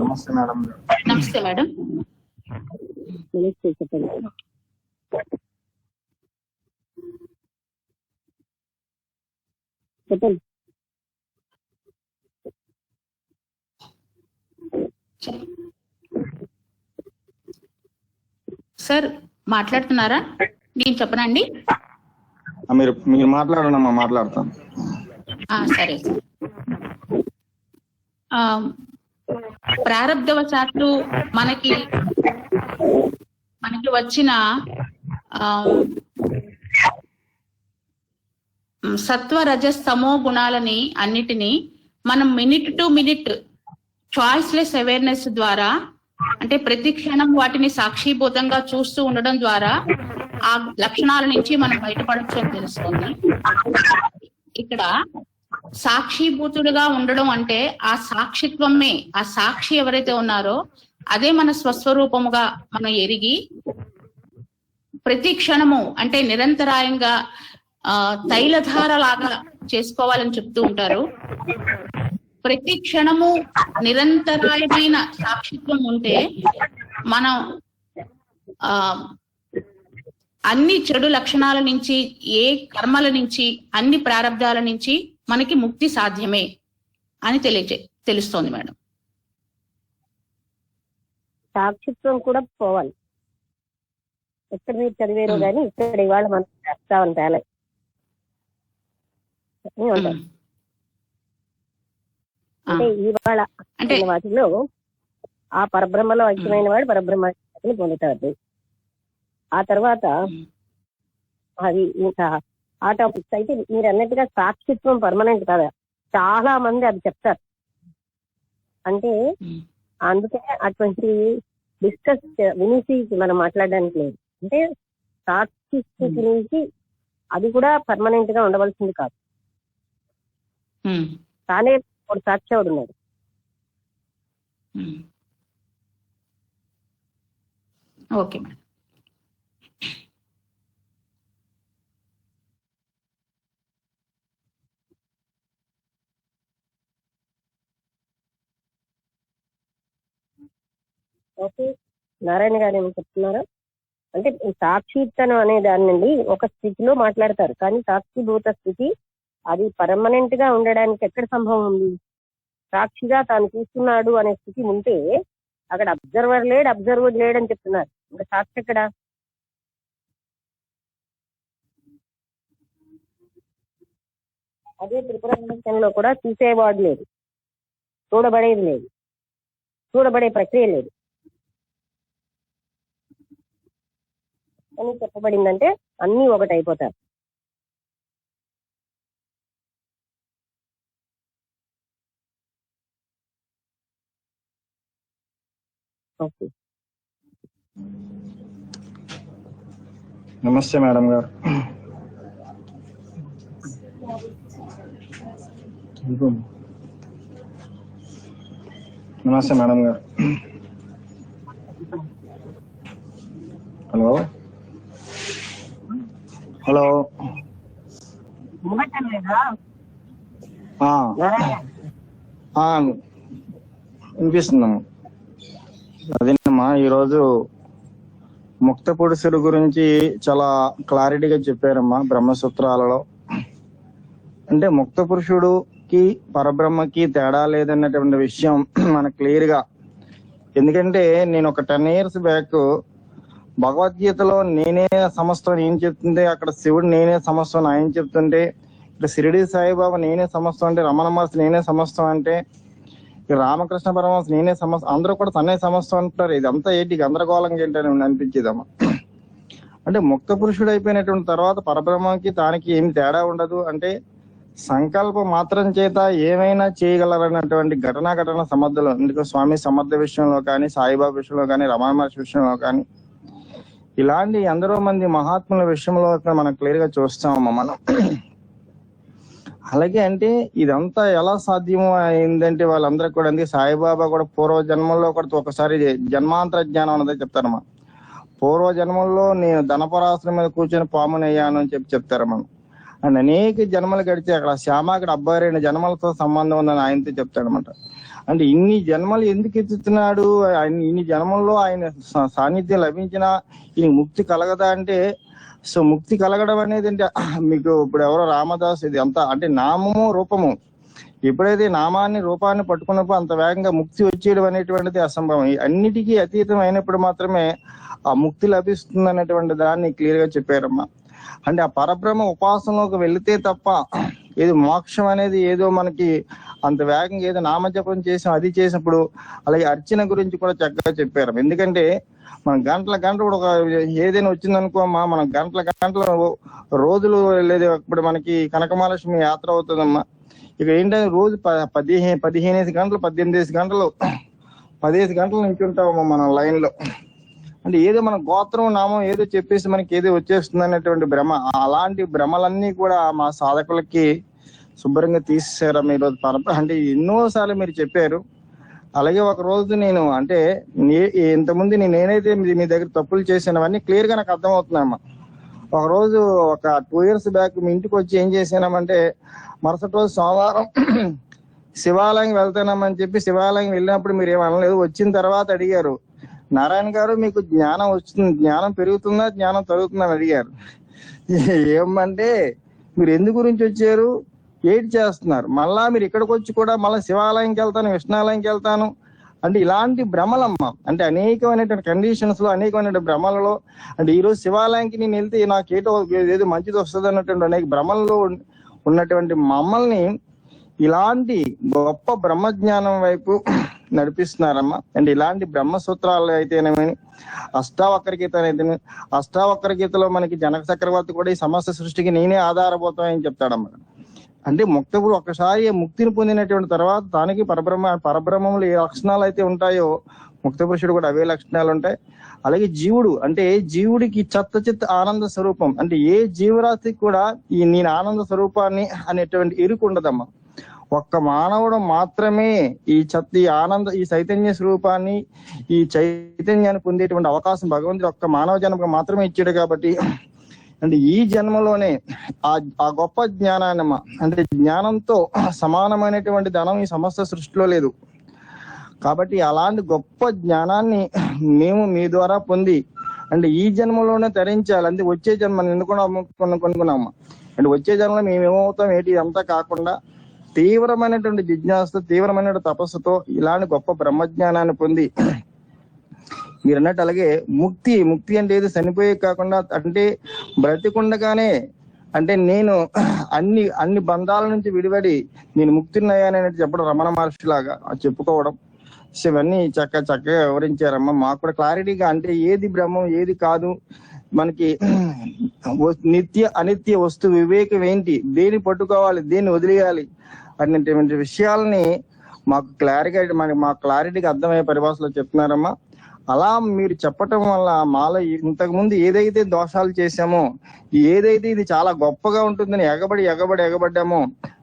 నమస్తే మేడం. నమస్తే మేడం. నమస్తే, చెప్పండి. చెప్పండి. సార్ మాట్లాడుతున్నారా? నేను చెప్పనండి. మీరు మాట్లాడనమ్మా, మాట్లాడతాను. సరే. ప్రారబ్ధవశాత్తు మనకి వచ్చిన సత్వ, రజస్తమో గుణాలని అన్నిటినీ మనం minute to minute choiceless awareness ద్వారా, అంటే ప్రతి క్షణం వాటిని సాక్షిభూతంగా చూస్తూ ఉండడం ద్వారా ఆ లక్షణాల నుంచి మనం బయటపడచ్చు అని తెలుస్తుంది. ఇక్కడ సాక్షిభూతుడుగా ఉండడం అంటే ఆ సాక్షిత్వమే, ఆ సాక్షి ఎవరైతే ఉన్నారో అదే మన స్వస్వరూపముగా మనం ఎరిగి ప్రతి క్షణము అంటే నిరంతరాయంగా తైలధార లాగా చేసుకోవాలని చెప్తూ ఉంటారు. ప్రతి క్షణము నిరంతరాయమైన సాక్షిత్వం ఉంటే మనం అన్ని చెడు లక్షణాల నుంచి, ఏ కర్మల నుంచి, అన్ని ప్రారబ్ధాల నుంచి మనకి ముక్తి సాధ్యమే అని తెలుస్తోంది మేడం. సాక్షిత్వం కూడా పోవాలి. ఎక్కడ మీరు చదివేరో కానీ ఇక్కడ ఇవాళ మనం చేస్తామని తేలే అంటే ఇవాళ అంటే వాటిలో ఆ పరబ్రహ్మలో ఐక్యమైన వాడు పరబ్రహ్మని పొందుతాడు. ఆ తర్వాత అది ఇంకా ఆ టాపిక్స్ అయితే మీరు అన్నట్టుగా సాక్షిత్వం పర్మనెంట్ కదా, చాలా మంది అది చెప్తారు. అంటే అందుకే అటువంటి డిస్కస్ వినిసి మనం మాట్లాడడానికి లేదు. అంటే సాక్షి స్థితి నుంచి అది కూడా పర్మనెంట్ గా ఉండవలసింది కాదు. తానే ఒక సాక్షి ఉన్నాడు. Okay madam. ఓకే, నారాయణ గారు ఏమి చెప్తున్నారా? అంటే సాక్షిత్వం అనే దాని నుండి ఒక స్థితిలో మాట్లాడతారు, కానీ సాక్షిభూత స్థితి అది పర్మనెంట్ గా ఉండడానికి ఎక్కడ సంభవం ఉంది? సాక్షిగా తాను చూస్తున్నాడు అనే స్థితి ఉంటే అక్కడ అబ్జర్వర్డ్ లేడని చెప్తున్నారు. ఇంకా సాక్షి ఎక్కడ? అదే త్రిపుర కూడా చూసేవాడు లేదు, చూడబడేది లేదు, చూడబడే ప్రక్రియ లేదు అని చెప్పబడిందంటే అన్ని ఒకటైపోతారు. ఓకే, నమస్తే మేడం గారు. నమస్తే మేడం గారు. హలో హలో వినిపిస్తున్నాము. అదేనమ్మా, ఈరోజు ముక్త పురుషుడు గురించి చాలా క్లారిటీగా చెప్పారమ్మా బ్రహ్మసూత్రాలలో. అంటే ముక్త పురుషుడుకి పరబ్రహ్మకి తేడా లేదన్నటువంటి విషయం మనకు క్లియర్ గా. ఎందుకంటే నేను ఒక 10 years బ్యాక్ భగవద్గీతలో నేనే సమస్తం ఏం చెప్తుంటే, అక్కడ శివుడు నేనే సమస్తం ఆయన చెప్తుంటే, ఇక్కడ షిరిడి సాయిబాబా నేనే సమస్తం అంటే, రమణ మహర్షి నేనే సమస్తం అంటే, రామకృష్ణ పరమహంస నేనే సమస్తం, అందరూ కూడా తనే సమస్తం అంటారు. ఇదంతా ఏంటి గందరగోళంగా ఏంటని అనిపించేదమ్మా. అంటే ముక్త పురుషుడు అయిపోయినటువంటి తర్వాత పరబ్రహ్మకి తానికి ఏమి తేడా ఉండదు. అంటే సంకల్ప మాత్రం చేత ఏమైనా చేయగలరన్నటువంటి ఘటన సమర్థులు. ఎందుకు స్వామి సమర్థ విషయంలో కానీ, సాయిబాబా విషయంలో కానీ, రమణ మహర్షి విషయంలో కానీ, ఇలాంటి ఎందరో మంది మహాత్ముల విషయంలో మనం క్లియర్ గా చూస్తామమ్మా మనం. అలాగే అంటే ఇదంతా ఎలా సాధ్యము అయిందంటే వాళ్ళందరూ కూడా, అందుకే సాయిబాబా కూడా పూర్వ జన్మల్లో కూడా ఒకసారి జన్మాంతర జ్ఞానం అన్నది చెప్తారమ్మా. పూర్వ జన్మల్లో నేను ధనపరాశ్రం మీద కూర్చొని పామునయ్యాను అని చెప్తారమ్మా. అండ్ అనేక జన్మలు గడిచి అక్కడ శ్యామ అక్కడ 72 జన్మలతో సంబంధం ఉందని ఆయనతో చెప్తాడనమాట. అంటే ఇన్ని జన్మలు ఎందుకు ఎత్తుతున్నాడు, ఇన్ని జన్మల్లో ఆయన సాన్నిధ్యం లభించినా ఈ ముక్తి కలగదా అంటే, సో ముక్తి కలగడం అనేది అంటే మీకు ఇప్పుడు ఎవరో రామదాస్ ఇది అంతా అంటే నామము రూపము, ఎప్పుడైతే నామాన్ని రూపాన్ని పట్టుకున్నప్పుడు అంత వేగంగా ముక్తి వచ్చేయడం అనేటువంటిది అసంభవం. అన్నిటికీ అతీతం అయినప్పుడు మాత్రమే ఆ ముక్తి లభిస్తుంది అనేటువంటి దాన్ని క్లియర్ గా చెప్పారమ్మా. అంటే ఆ పరబ్రహ్మ ఉపాసనలోకి వెళితే తప్ప ఏది మోక్షం అనేది ఏదో మనకి అంత వేగంగా ఏదో నామజపం చేసాం అది చేసినప్పుడు, అలాగే అర్చన గురించి కూడా చక్కగా చెప్పారు. ఎందుకంటే మనం గంటల ఒక ఏదైనా వచ్చిందనుకోమ్మా, మనం గంటల రోజులు లేదు. ఇప్పుడు మనకి కనకమహాలక్ష్మి యాత్ర అవుతుందమ్మా. ఇక ఏంటంటే రోజు 15 గంటలు 18 గంటలు 15 గంటలు నుంచి ఉంటామమ్మా మనం లైన్ లో. అంటే ఏదో మన గోత్రం నామం ఏదో చెప్పేసి మనకి ఏదో వచ్చేస్తుంది అనేటువంటి భ్రమ, అలాంటి భ్రమలన్నీ కూడా మా సాధకులకి శుభ్రంగా తీసేశారమ్మా ఈరోజు. అంటే ఎన్నోసార్లు మీరు చెప్పారు. అలాగే ఒక రోజు నేను అంటే ఇంతకుముందు నేనైతే మీ దగ్గర తప్పులు చేసినవన్నీ క్లియర్ గా నాకు అర్థమవుతున్నాయమ్మా. ఒక రోజు ఒక 2 years బ్యాక్ మీ ఇంటికి వచ్చి ఏం చేశానామంటే, మరుసటి రోజు సోమవారం శివాలయం వెళ్తానమని చెప్పి శివాలయం వెళ్ళినప్పుడు మీరు ఏమనలేదు. వచ్చిన తర్వాత అడిగారు, నారాయణ గారు మీకు జ్ఞానం వస్తుంది, జ్ఞానం పెరుగుతుందా జ్ఞానం తరుగుతుందా అని అడిగారు. ఏమంటే మీరు ఎందు గురించి వచ్చారు, ఏడ్ చేస్తున్నారు, మళ్ళా మీరు ఇక్కడికి వచ్చి కూడా మళ్ళీ శివాలయంకి వెళ్తాను, విష్ణాలయంకి వెళ్తాను అంటే ఇలాంటి భ్రమలమ్మా. అంటే అనేకమైనటువంటి కండిషన్స్ లో, అనేకమైన భ్రమలలో, అంటే ఈ రోజు శివాలయానికి నేను వెళ్తే నాకేటో ఏదో మంచిది వస్తుంది అన్నటువంటి అనేక భ్రమల్లో ఉన్నటువంటి మమ్మల్ని ఇలాంటి గొప్ప బ్రహ్మజ్ఞానం వైపు నడిపిస్తున్నారమ్మా. అంటే ఇలాంటి బ్రహ్మసూత్రాలు అయితేనేమి, అష్టావక్ర గీత అయితేనే, అష్టావక్ర గీతలో మనకి జనక చక్రవర్తి కూడా ఈ సమస్త సృష్టికి నేనే ఆధారభూతమని చెప్తాడమ్మా. అంటే ముక్తపుడు ఒక్కసారి ముక్తిని పొందినటువంటి తర్వాత తానికి పరబ్రహ్మములు ఏ లక్షణాలు అయితే ఉంటాయో ముక్త పురుషుడు కూడా అవే లక్షణాలు ఉంటాయి. అలాగే జీవుడు అంటే జీవుడికి చిత్త ఆనంద స్వరూపం, అంటే ఏ జీవరాశికి కూడా ఈ నేను ఆనంద స్వరూపాన్ని అనేటువంటి ఎరుకు ఉండదమ్మా. ఒక్క మానవుడు మాత్రమే ఈ ఆనంద ఈ చైతన్య స్వరూపాన్ని ఈ చైతన్యాన్ని పొందేటువంటి అవకాశం భగవంతుడు ఒక్క మానవ జన్మకు మాత్రమే ఇచ్చాడు. కాబట్టి అంటే ఈ జన్మలోనే ఆ గొప్ప జ్ఞానాన్నమా, అంటే జ్ఞానంతో సమానమైనటువంటి ధనం ఈ సమస్త సృష్టిలో లేదు. కాబట్టి అలాంటి గొప్ప జ్ఞానాన్ని మేము మీ ద్వారా పొంది అంటే ఈ జన్మలోనే తరించాలి. అంటే వచ్చే జన్మ కొనుక్కున్నామా, అంటే వచ్చే జన్మలో మేము ఏమవుతాం ఏంటి అంతా కాకుండా తీవ్రమైనటువంటి జిజ్ఞాసతో, తీవ్రమైనటువంటి తపస్సుతో ఇలాంటి గొప్ప బ్రహ్మజ్ఞానాన్ని పొంది మీరు అన్నట్టు అలాగే ముక్తి అంటే ఏది చనిపోయే కాకుండా, అంటే బ్రతికుండగానే అంటే నేను అన్ని బంధాల నుంచి విడిపడి నేను ముక్తిని అయ్యానని చెప్పడం రమణ మహర్షి లాగా చెప్పుకోవడం, ఇవన్నీ చక్కగా వివరించారమ్మా. మాకు కూడా క్లారిటీగా అంటే ఏది బ్రహ్మం ఏది కాదు, మనకి నిత్య అనిత్య వస్తు వివేకం ఏంటి, దేన్ని పట్టుకోవాలి దేన్ని వదిలేయాలి అనేటువంటి విషయాలని మాకు క్లారిటీగా అర్థమయ్యే పరిభాషలో చెప్తున్నారమ్మా. అలా మీరు చెప్పటం వల్ల మాలో ఇంతకు ముందు ఏదైతే దోషాలు చేశామో, ఏదైతే ఇది చాలా గొప్పగా ఉంటుందని ఎగబడ్డామో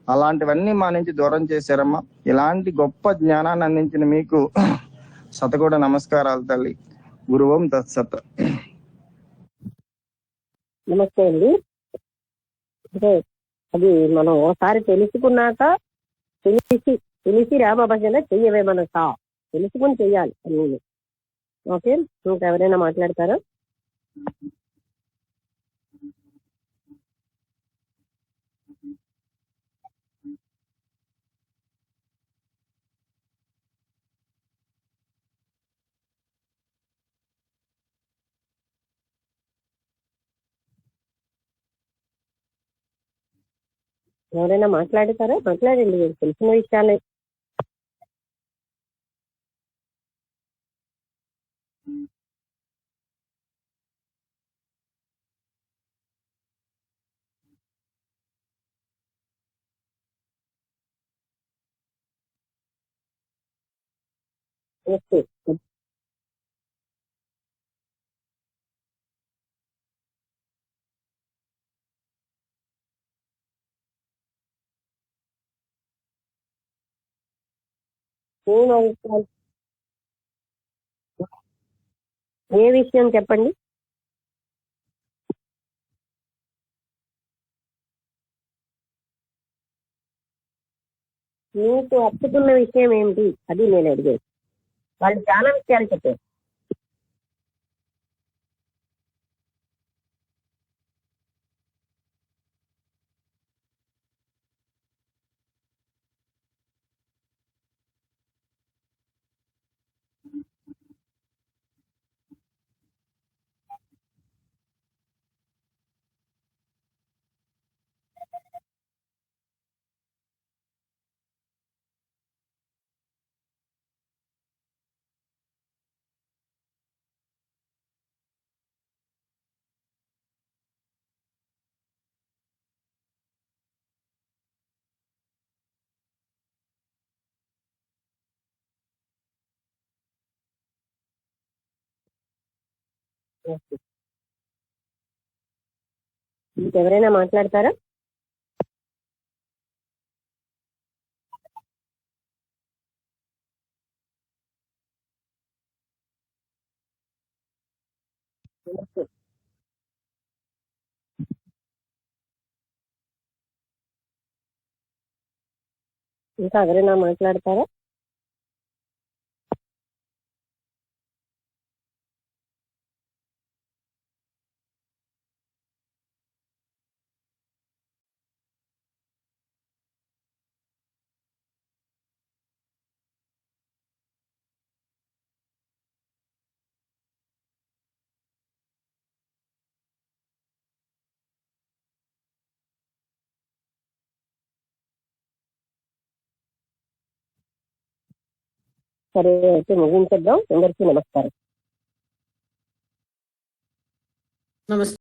అలాంటివన్నీ మా నుంచి దూరం చేశారమ్మా. ఇలాంటి గొప్ప జ్ఞానాన్ని అందించిన మీకు శతకోట నమస్కారాలు తల్లి. గురువం తత్సత్. నమస్తే అండి. అంటే అది మనం ఒకసారి తెలుసుకున్నాక తెలిసి రామ భజన చెయ్యవే మనక, తెలుసుకుని చెయ్యాలి అన్ని. ఓకే, ఇంకెవరైనా మాట్లాడతారా? ఎవరైనా మాట్లాడతారా? మాట్లాడండి, మీకు తెలిసిన విషయాలే. ఓకే, ఏం అభిప్రాయం? ఏ విషయం చెప్పండి. మీకు హత్తుకున్న విషయం ఏమిటి అది నేను అడిగేది. వాళ్ళు చాలా విషయాలు చెప్పారు. ఓకే. ఇంకెవరైనా మాట్లాడతారా? ఇంకా ఎవరైనా మాట్లాడతారా? సరే, అయితే ముగించేద్దాం. అందరికీ నమస్కారం. నమస్తే.